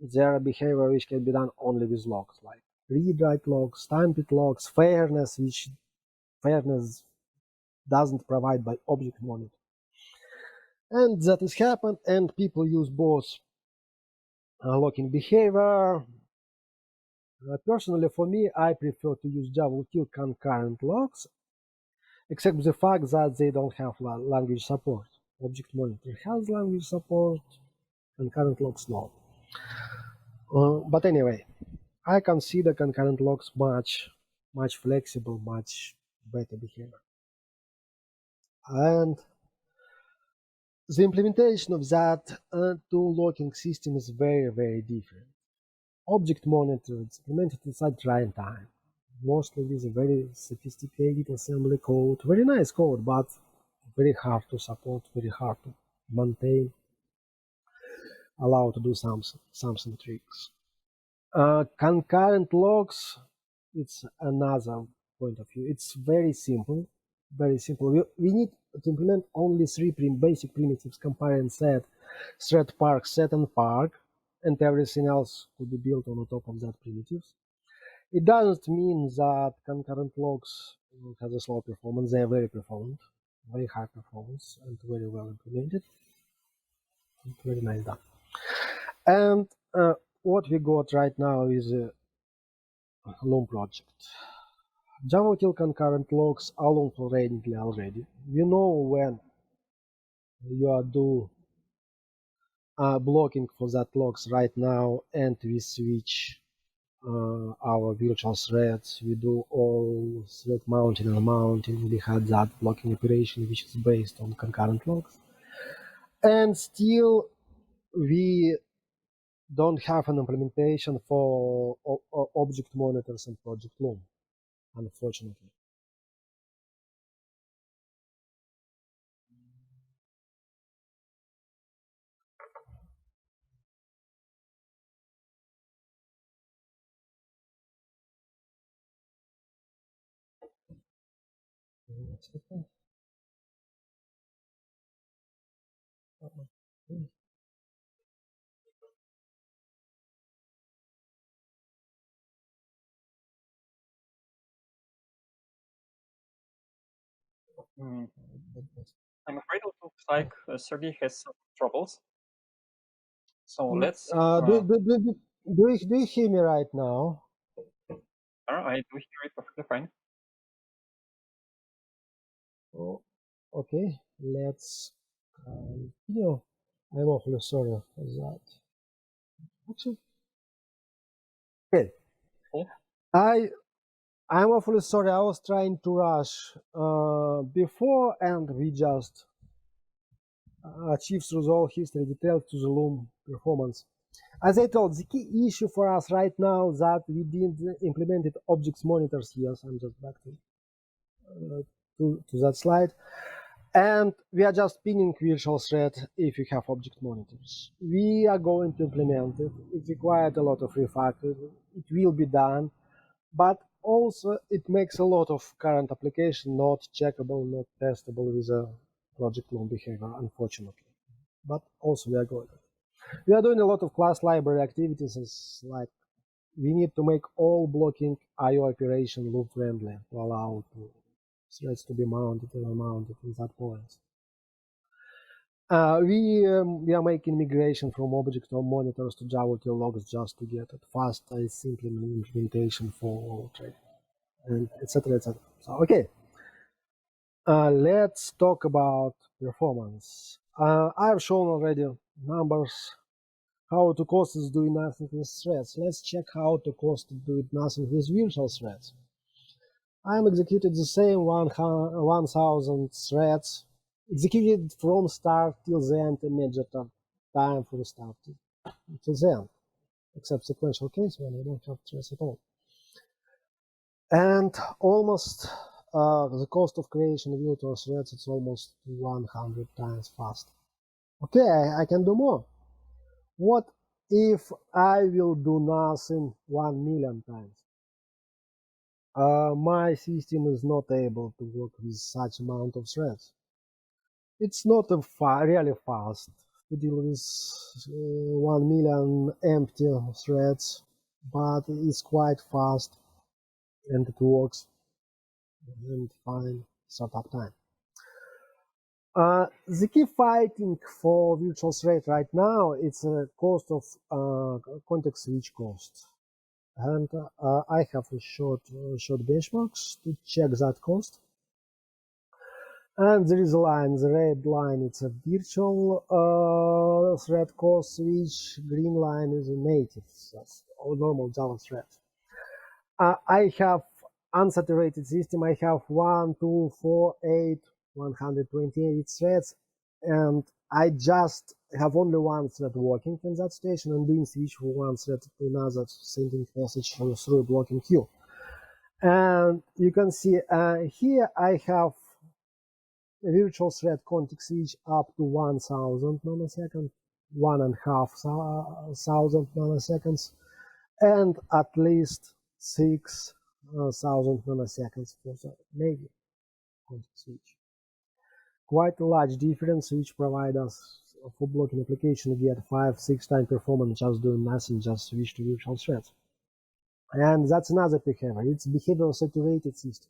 there are behavior which can be done only with logs, like read-write logs, stamped logs, fairness, which fairness doesn't provide by object monitor. And that has happened, and people use both locking behavior. Personally, for me, I prefer to use Java util concurrent logs, except the fact that they don't have language support. Object monitor has language support, concurrent logs no. But anyway, I consider concurrent logs much flexible, much better behavior. And the implementation of that two locking system is very different. Object monitor is implemented inside runtime, mostly with a very sophisticated assembly code, very nice code, but very hard to support, very hard to maintain, allow to do something tricks. Concurrent logs, it's another point of view. It's very simple, very simple. We need to implement only three basic primitives: compare and set, thread park, set and park, and everything else could be built on the top of that primitives. It doesn't mean that concurrent logs have a slow performance. They are very performant, very high performance, and very well implemented. Very nice done. And what we got right now is a Loom project. Java util concurrent logs are Loom already. You know when you are do blocking for that logs right now, and we switch our virtual threads. We do all thread mounting and unmounting. We had that blocking operation which is based on concurrent logs. And still we don't have an implementation for object monitors and Project Loom, unfortunately. I'm afraid it looks like Sergey has some troubles. So let's. Do you hear me right now? I do hear it perfectly fine. Oh, okay, let's continue. I'm awfully sorry for that. Actually, okay. I'm awfully sorry. I was trying to rush before, and we just achieved through the whole history details to the Loom performance. As I told, the key issue for us right now that we didn't implement objects monitors. Yes, I'm just back to that slide. And we are just pinning virtual thread if you have object monitors. We are going to implement it. It requires a lot of refactoring. It will be done, but also it makes a lot of current application not checkable, not testable with a Project Loom behavior, unfortunately. But also we are going. We are doing a lot of class library activities, like we need to make all blocking I/O operation loop friendly to allow threads to be mounted and unmounted in that point. We are making migration from object monitors to Java util logs just to get it fast and simple implementation for training, and etc. So okay, let's talk about performance. I've shown already numbers how to cost is doing nothing with threads. Let's check how to cost to do nothing with virtual threads. I'm executed the same 1000 threads, executed from start till the end and measured time from start to the end, except sequential case when I don't have threads at all. And almost the cost of creation of virtual threads, it's almost 100 times faster. Okay, I can do more. What if I will do nothing 1 million times? My system is not able to work with such amount of threads. It's not really fast to deal with 1 million empty threads, but it's quite fast and it works and fine startup time. The key fighting for virtual thread right now, it's a cost of context switch cost. And I have a short benchmarks to check that cost. And there is a line, the red line, it's a virtual thread cost switch, green line is a native, that's a normal Java thread. I have unsaturated system, I have 1, 2, 4, 8, 128 threads, and I just have only one thread working in that station and doing switch from one thread to another, sending message through a blocking queue. And you can see here I have a virtual thread context switch up to 1000 nanoseconds, 1500 nanoseconds, and at least 6000 nanoseconds for the native context switch. Quite a large difference, which provides us for blocking application get 5-6 times performance just doing nothing, just switch to virtual threads. And that's another behavior. It's behavioral saturated system.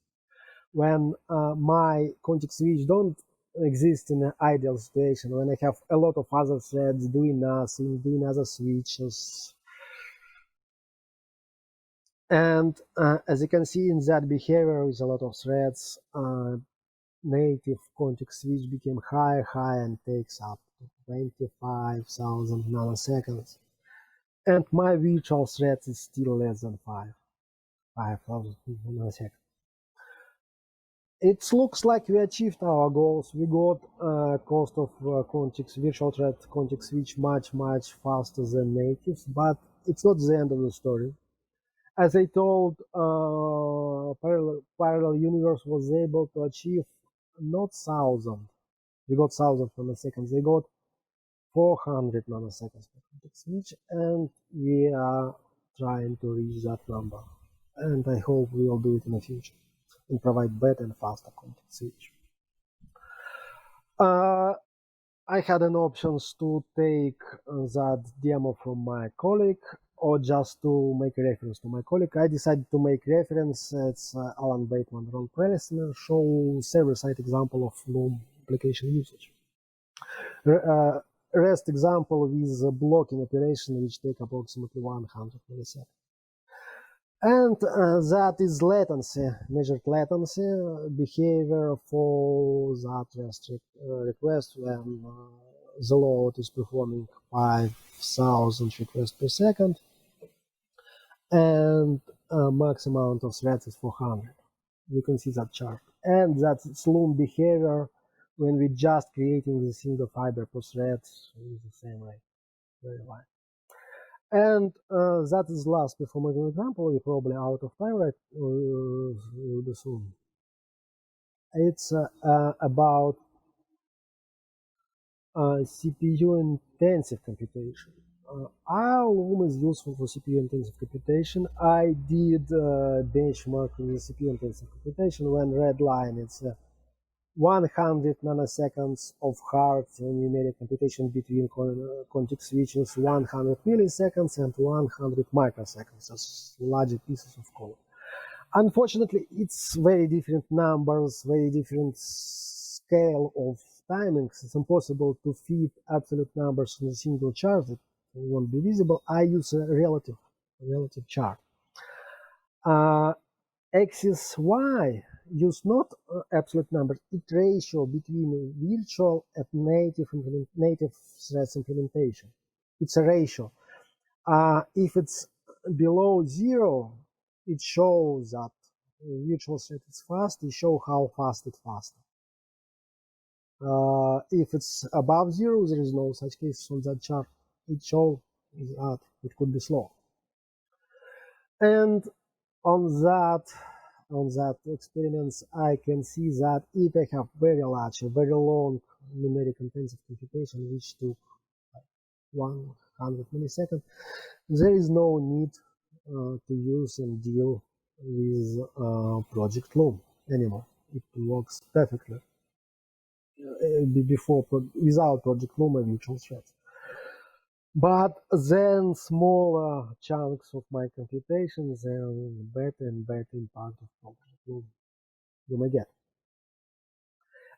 When my context switch don't exist in an ideal situation, when I have a lot of other threads doing nothing, doing other switches. And as you can see in that behavior with a lot of threads, native context switch became higher, and takes up to 25,000 nanoseconds. And my virtual threads is still less than 5,000 nanoseconds. It looks like we achieved our goals. We got cost of virtual thread context switch much faster than natives, but it's not the end of the story. As I told, parallel universe was able to achieve not 1000. We got 1000 nanoseconds. They got 400 nanoseconds per context switch, and we are trying to reach that number. And I hope we will do it in the future and provide better and faster context switch. I had an options to take that demo from my colleague or just to make a reference to my colleague. I decided to make reference. It's Alan Bateman, Ron Prelesner, show server-side example of Loom application usage. REST example with a blocking operation which take approximately 100 milliseconds. And that is latency, measured latency behavior for that REST request when the load is performing 5,000 requests per second, and max amount of threads is 400. You can see that chart. And that's Loom behavior when we just creating the single fiber per thread in the same way, very wide. And that is last performance example. We're probably out of time right soon. It's about CPU intensive computation. Our Loom is useful for CPU intensive computation. I did benchmark with CPU intensive computation when red line it's 100 nanoseconds of hard numeric computation between context switches, 100 milliseconds and 100 microseconds as larger pieces of code. Unfortunately, it's very different numbers, very different scale of timings. It's impossible to fit absolute numbers in a single chart that won't be visible. I use a relative chart. Axis Y use not absolute numbers, it ratio between virtual and native threads implementation. It's a ratio. If it's below 0, it shows that virtual thread is fast. It shows how fast it's fast. If it's above 0, there is no such case on that chart. It shows that it could be slow. And on that experiments, I can see that if I have very large, very long numeric intensive computation, which took 100 milliseconds, there is no need to use and deal with Project Loom anymore. It works perfectly without Project Loom and virtual threads. But then smaller chunks of my computations, then better and better impact of Project Loom you may get.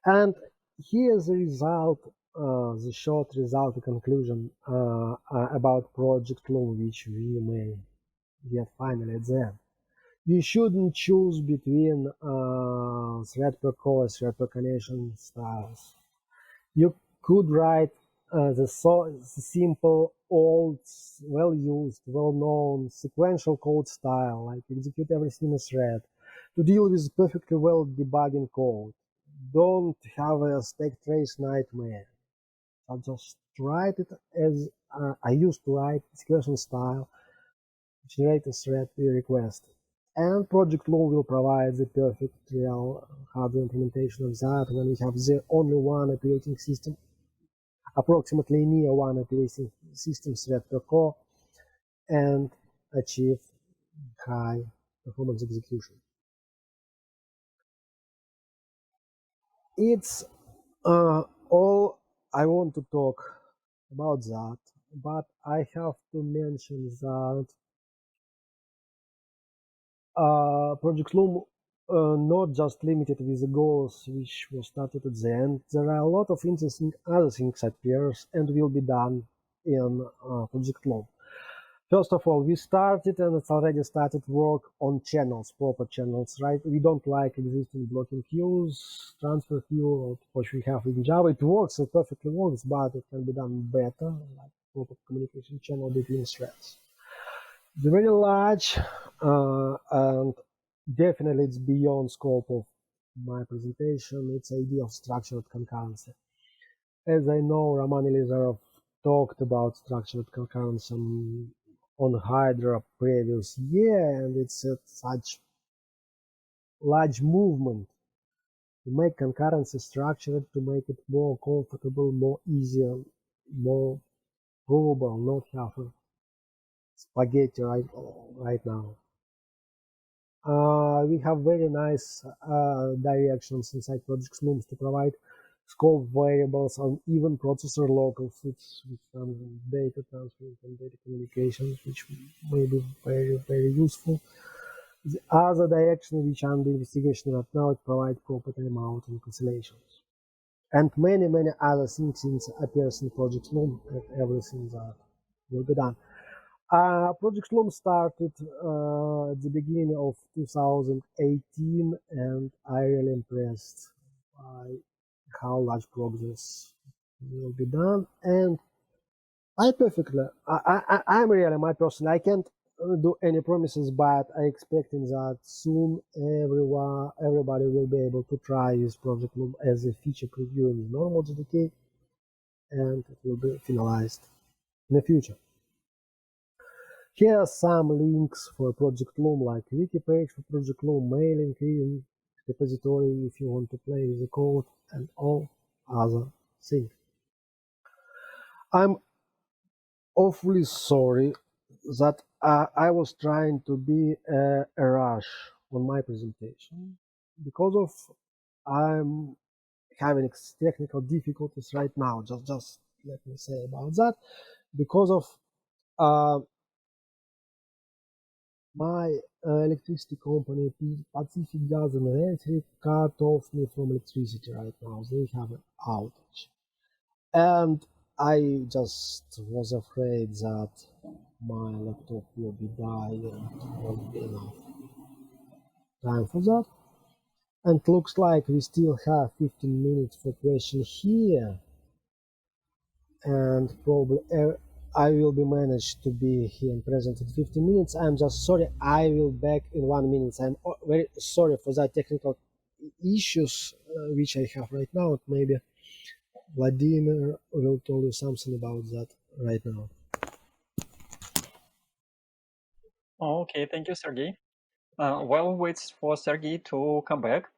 And here's the result, the short result, the conclusion about Project Loom, which we may get finally at the end. You shouldn't choose between thread per core, thread per connection styles. You could write the simple, old, well-used, well-known sequential code style, like execute everything in a thread, to deal with perfectly well debugging code. Don't have a stack trace nightmare. I'll just write it as I used to write sequential style, generate a thread request. And Project Loom will provide the perfect real hardware implementation of that when we have the only one operating system, approximately near one operating system thread per core, and achieve high performance execution. It's all I want to talk about that, but I have to mention that Project Loom not just limited with the goals which were started at the end. There are a lot of interesting other things appears and will be done in Project Loom. First of all, we started and it's already started work on channels, proper channels, right? We don't like existing blocking queues, transfer queue, which we have in Java. It works, it perfectly works, but it can be done better, like proper communication channel between threads. It's very large, and definitely it's beyond scope of my presentation. It's idea of structured concurrency. As I know, Roman Elizarov talked about structured concurrency on Hydra previous year, and it's such large movement to make concurrency structured, to make it more comfortable, more easier, more provable, not have a spaghetti right now. We have very nice directions inside Project Loom to provide scope variables on even processor local fits with some data transfer and data communications, which may be very, very useful. The other direction which I'm under investigation right now is provide proper timeout and cancellations. And many, many other things appears in Project Loom and everything that will be done. Project Loom started at the beginning of 2018, and I really impressed by how large progress will be done. And I'm really my person. I can't do any promises, but I expecting that soon everybody will be able to try this Project Loom as a feature preview in the normal JDK, and it will be finalized in the future. Here are some links for Project Loom, like wiki page for Project Loom, mailing in repository if you want to play with the code, and all other things. I'm awfully sorry that I was trying to be a rush on my presentation because of I'm having technical difficulties right now. Just let me say about that, because of my electricity company, Pacific Gas and Electric, cut off me from electricity right now. They have an outage. And I just was afraid that my laptop will be dying and won't be enough time for that. And looks like we still have 15 minutes for question here. And probably I will be managed to be here and present in 15 minutes. I'm just sorry. I will back in 1 minute. I'm very sorry for that technical issues which I have right now. Maybe Vladimir will tell you something about that right now. Okay, thank you, Sergey. While we wait for Sergey to come back,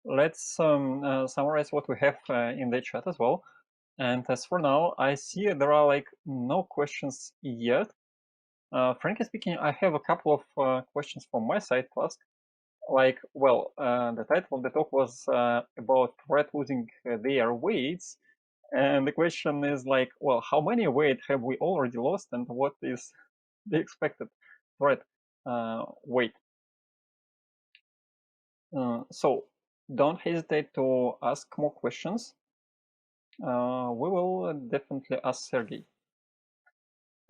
let's summarize what we have in the chat as well. And as for now, I see there are like no questions yet. Frankly speaking, I have a couple of questions from my side to ask. Like, well, the title of the talk was about thread losing their weights. And the question is like, well, how many weight have we already lost and what is the expected thread weight? So don't hesitate to ask more questions. We will definitely ask Sergey.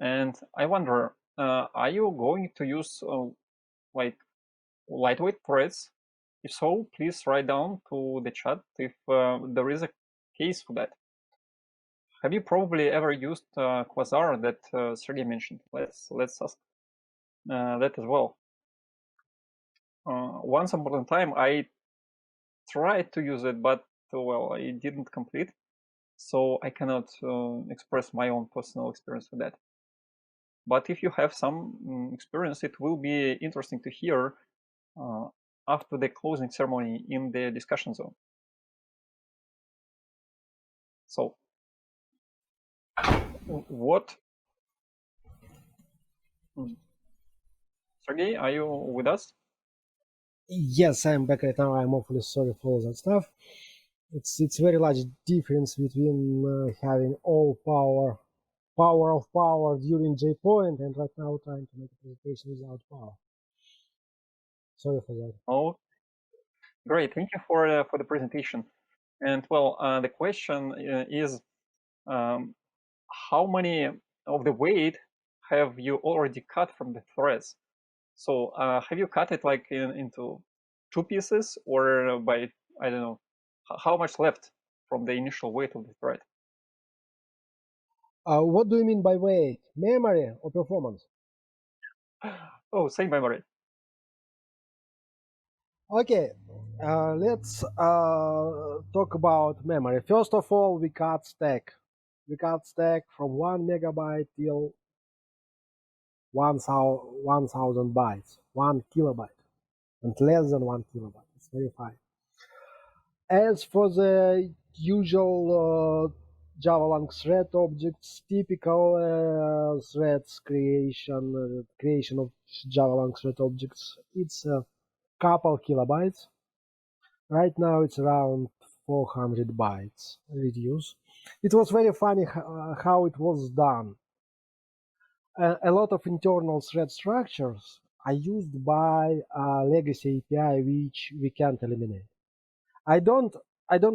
And I wonder, are you going to use like lightweight threads? If so, please write down to the chat if there is a case for that. Have you probably ever used Quasar that Sergey mentioned? Let's ask that as well. Once upon a time, I tried to use it, but well, I didn't complete, so I cannot express my own personal experience with that. But if you have some experience, it will be interesting to hear after the closing ceremony in the discussion zone. So, what? Sergey, are you with us? Yes, I'm back right now. I'm awfully sorry for all that stuff. It's very large difference between having all power of power during JPoint and right now trying to make a presentation without power. Sorry for that. Oh, great! Thank you for the presentation. And well, the question is, how many of the weight have you already cut from the threads? So have you cut it like into two pieces, or by, I don't know, how much left from the initial weight of the thread? What do you mean by weight? Memory or performance? Oh, same memory. Okay, let's talk about memory. First of all, we cut stack. We cut stack from 1 megabyte till 1000 bytes, 1 kilobyte, and less than 1 kilobyte. It's very fine. As for the usual Java lang thread objects, typical threads creation of Java lang thread objects, it's a couple kilobytes. Right now it's around 400 bytes reduce. It was very funny how it was done. A lot of internal thread structures are used by a legacy API which we can't eliminate. I don't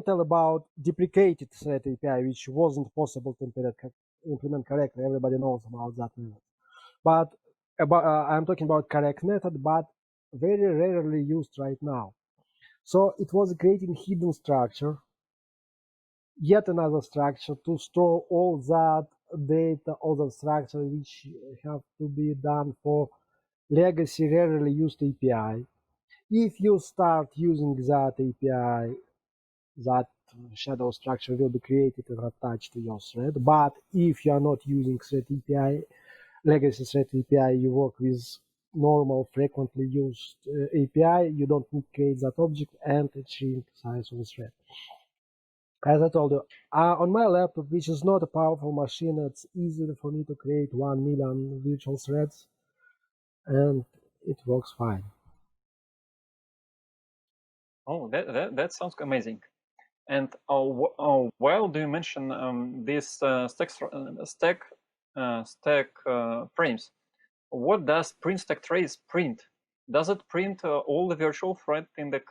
tell about deprecated thread API which wasn't possible to implement correctly. Everybody knows about that method. But I'm talking about correct method, but very rarely used right now. So it was creating hidden structure, yet another structure to store all that data, all the structure which have to be done for legacy rarely used API. If you start using that API, that shadow structure will be created and attached to your thread. But if you are not using thread API, legacy thread API, you work with normal, frequently used API, you don't need to create that object and it shrink size of the thread. As I told you, on my laptop, which is not a powerful machine, it's easy for me to create 1 million virtual threads, and it works fine. Oh, that sounds amazing. And while do you mention this stack frames? What does print stack trace print? Does it print all the virtual thread in the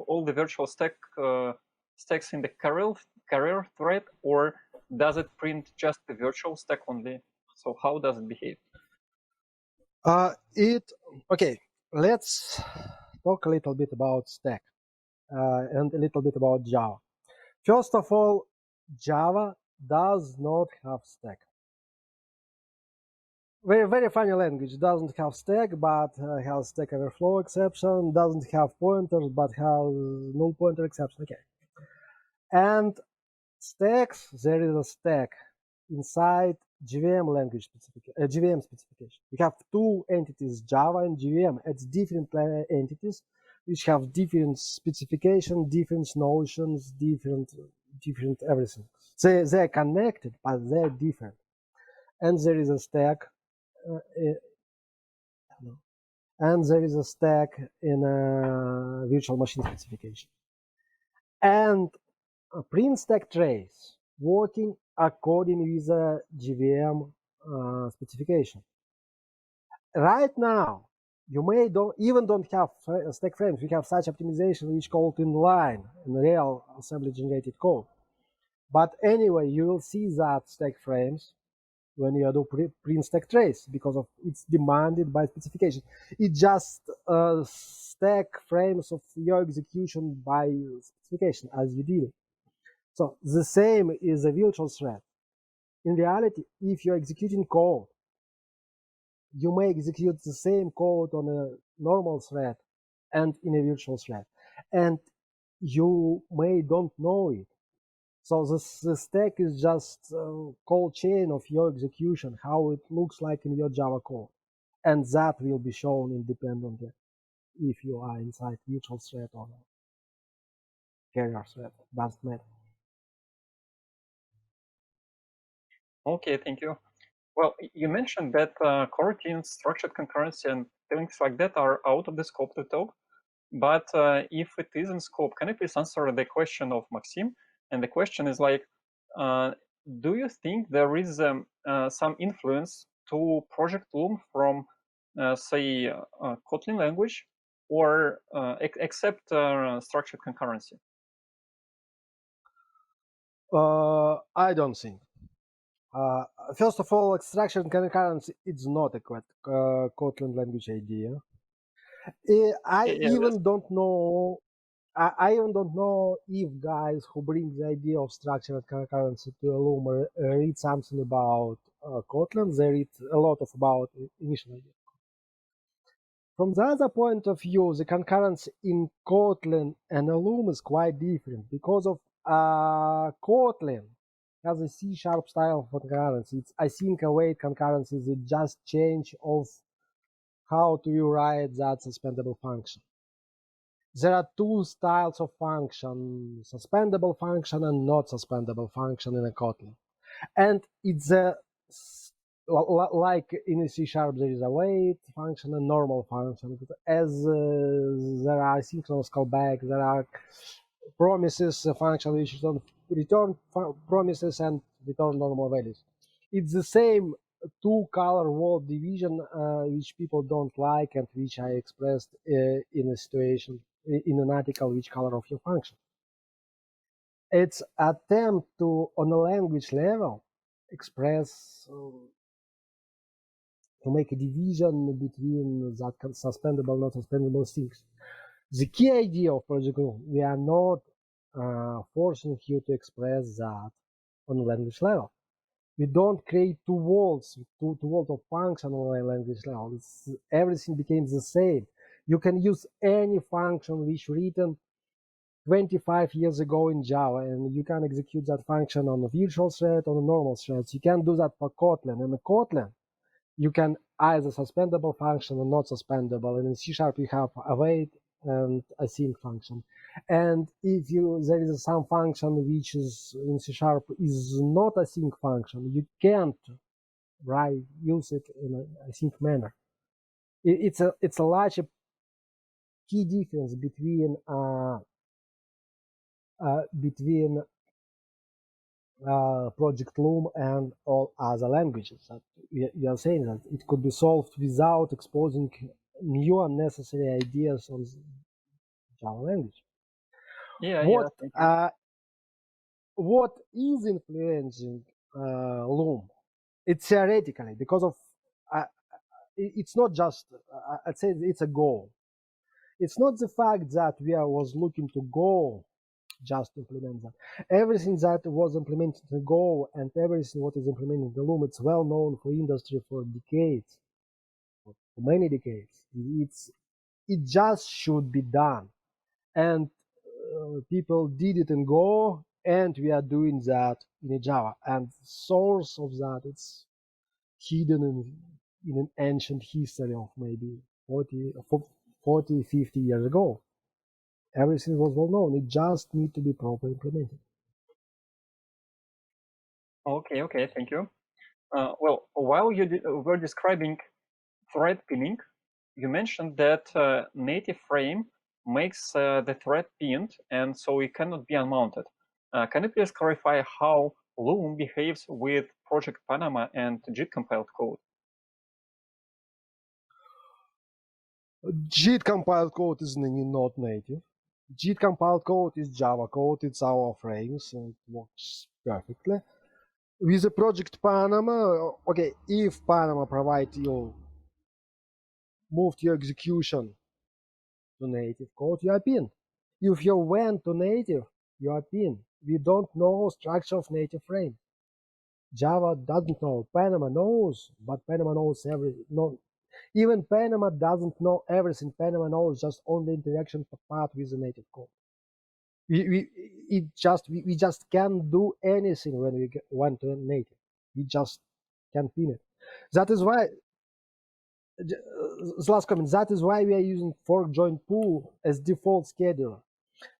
all the virtual stacks in the carrier thread, or does it print just the virtual stack only? So how does it behave? Okay, let's talk a little bit about stack and a little bit about Java. First of all, Java does not have stack. Very funny language. Doesn't have stack, but has stack overflow exception. Doesn't have pointers, but has null pointer exception. Okay. And stacks, there is a stack inside JVM language JVM specification. We have two entities, Java and JVM. It's different entities which have different specification, different notions, different everything. They're connected, but they're different. And there is a stack and there is a stack in a virtual machine specification. And a print stack trace working according with the JVM specification. Right now, you may don't have stack frames. We have such optimization which called inline in real assembly generated code. But anyway, you will see that stack frames when you do print stack trace because of it's demanded by specification. It just stack frames of your execution by specification as you did. So the same is a virtual thread. In reality, if you're executing code, you may execute the same code on a normal thread and in a virtual thread, and you may don't know it. So the stack is just a call chain of your execution, how it looks like in your Java code. And that will be shown independently if you are inside virtual thread or carrier thread. Doesn't matter. Okay, thank you. Well, you mentioned that coroutines, structured concurrency, and things like that are out of the scope to talk. But if it is in scope, can you please answer the question of Maxim? And the question is like, do you think there is some influence to Project Loom from, say, Kotlin language, or except structured concurrency? I don't think. First of all, extraction concurrency is not a Kotlin language idea. I even don't know. I even don't know if guys who bring the idea of structured concurrency to Loom read something about Kotlin. They read a lot of about initial idea. From the other point of view, the concurrency in Kotlin and Loom is quite different because of Kotlin has a C# style of concurrency. It's async await concurrency. It's just change of how to write that suspendable function. There are two styles of function, suspendable function and not suspendable function in a Kotlin. And it's like in a C# there is a wait function and normal function. As there are asynchronous callback, there are promises function which don't return promises and return normal values. It's the same two-color word division which people don't like and which I expressed in a situation in an article which color of your function. It's attempt to on a language level express to make a division between that suspendable not suspendable things. The key idea of Project Loom, we are not forcing you to express that on a language level. We don't create two worlds of function on a language level. Everything became the same. You can use any function which written 25 years ago in Java, and you can execute that function on a virtual thread, on a normal thread. You can do that for Kotlin. And in Kotlin, you can either suspendable function or not suspendable. And in C# you have await and async function. And if there is some function which is in C# is not async function, you can't use it in an async manner. It's a large key difference between Project Loom and all other languages. That we are saying that it could be solved without exposing new unnecessary ideas on the Java language. What is influencing Loom? It's theoretically because of it's not just I'd say it's a goal. It's not the fact that we was looking to go just to implement that. Everything that was implemented in Go and everything what is implemented in Loom, it's well known for industry for decades, for many decades. It just should be done, and people did it in Go, and we are doing that in Java. And source of that it's hidden in an ancient history of maybe 40, 50 years ago. Everything was well known. It just needs to be properly implemented. Okay, thank you. Well, while you were describing thread pinning, you mentioned that native frame makes the thread pinned, and so it cannot be unmounted. Can you please clarify how Loom behaves with Project Panama and JIT compiled code? JIT compiled code is not native. JIT compiled code is Java code. It's our frames, and it works perfectly. With the Project Panama, okay, if Panama provides you moved your execution to native code, you are pinned. If you went to native, you are pinned. We don't know structure of native frame. Java doesn't know. Panama knows, but Panama knows everything. No, even Panama doesn't know everything. Panama knows just only interaction part with the native code. We just can't do anything when we went to native. We just can't pin it. That is why the last comment. That is why we are using fork join pool as default scheduler.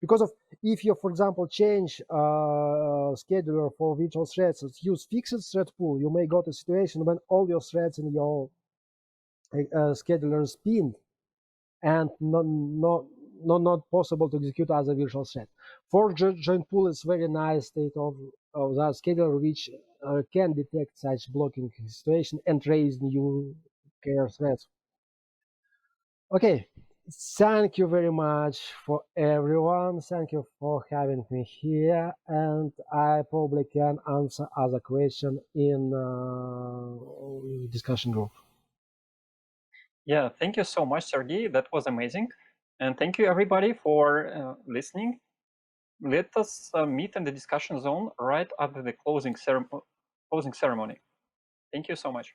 Because of if you, for example, change scheduler for virtual threads, use fixed thread pool, you may go to a situation when all your threads in your scheduler is pinned and not possible to execute as a virtual thread. Fork join pool is very nice state of that scheduler which can detect such blocking situation and raise new care threads. Okay, thank you very much for everyone. Thank you for having me here, and I probably can answer other question in discussion group. Yeah, thank you so much, Sergey. That was amazing. And thank you, everybody, for listening. Let us meet in the discussion zone right after the closing ceremony. Thank you so much.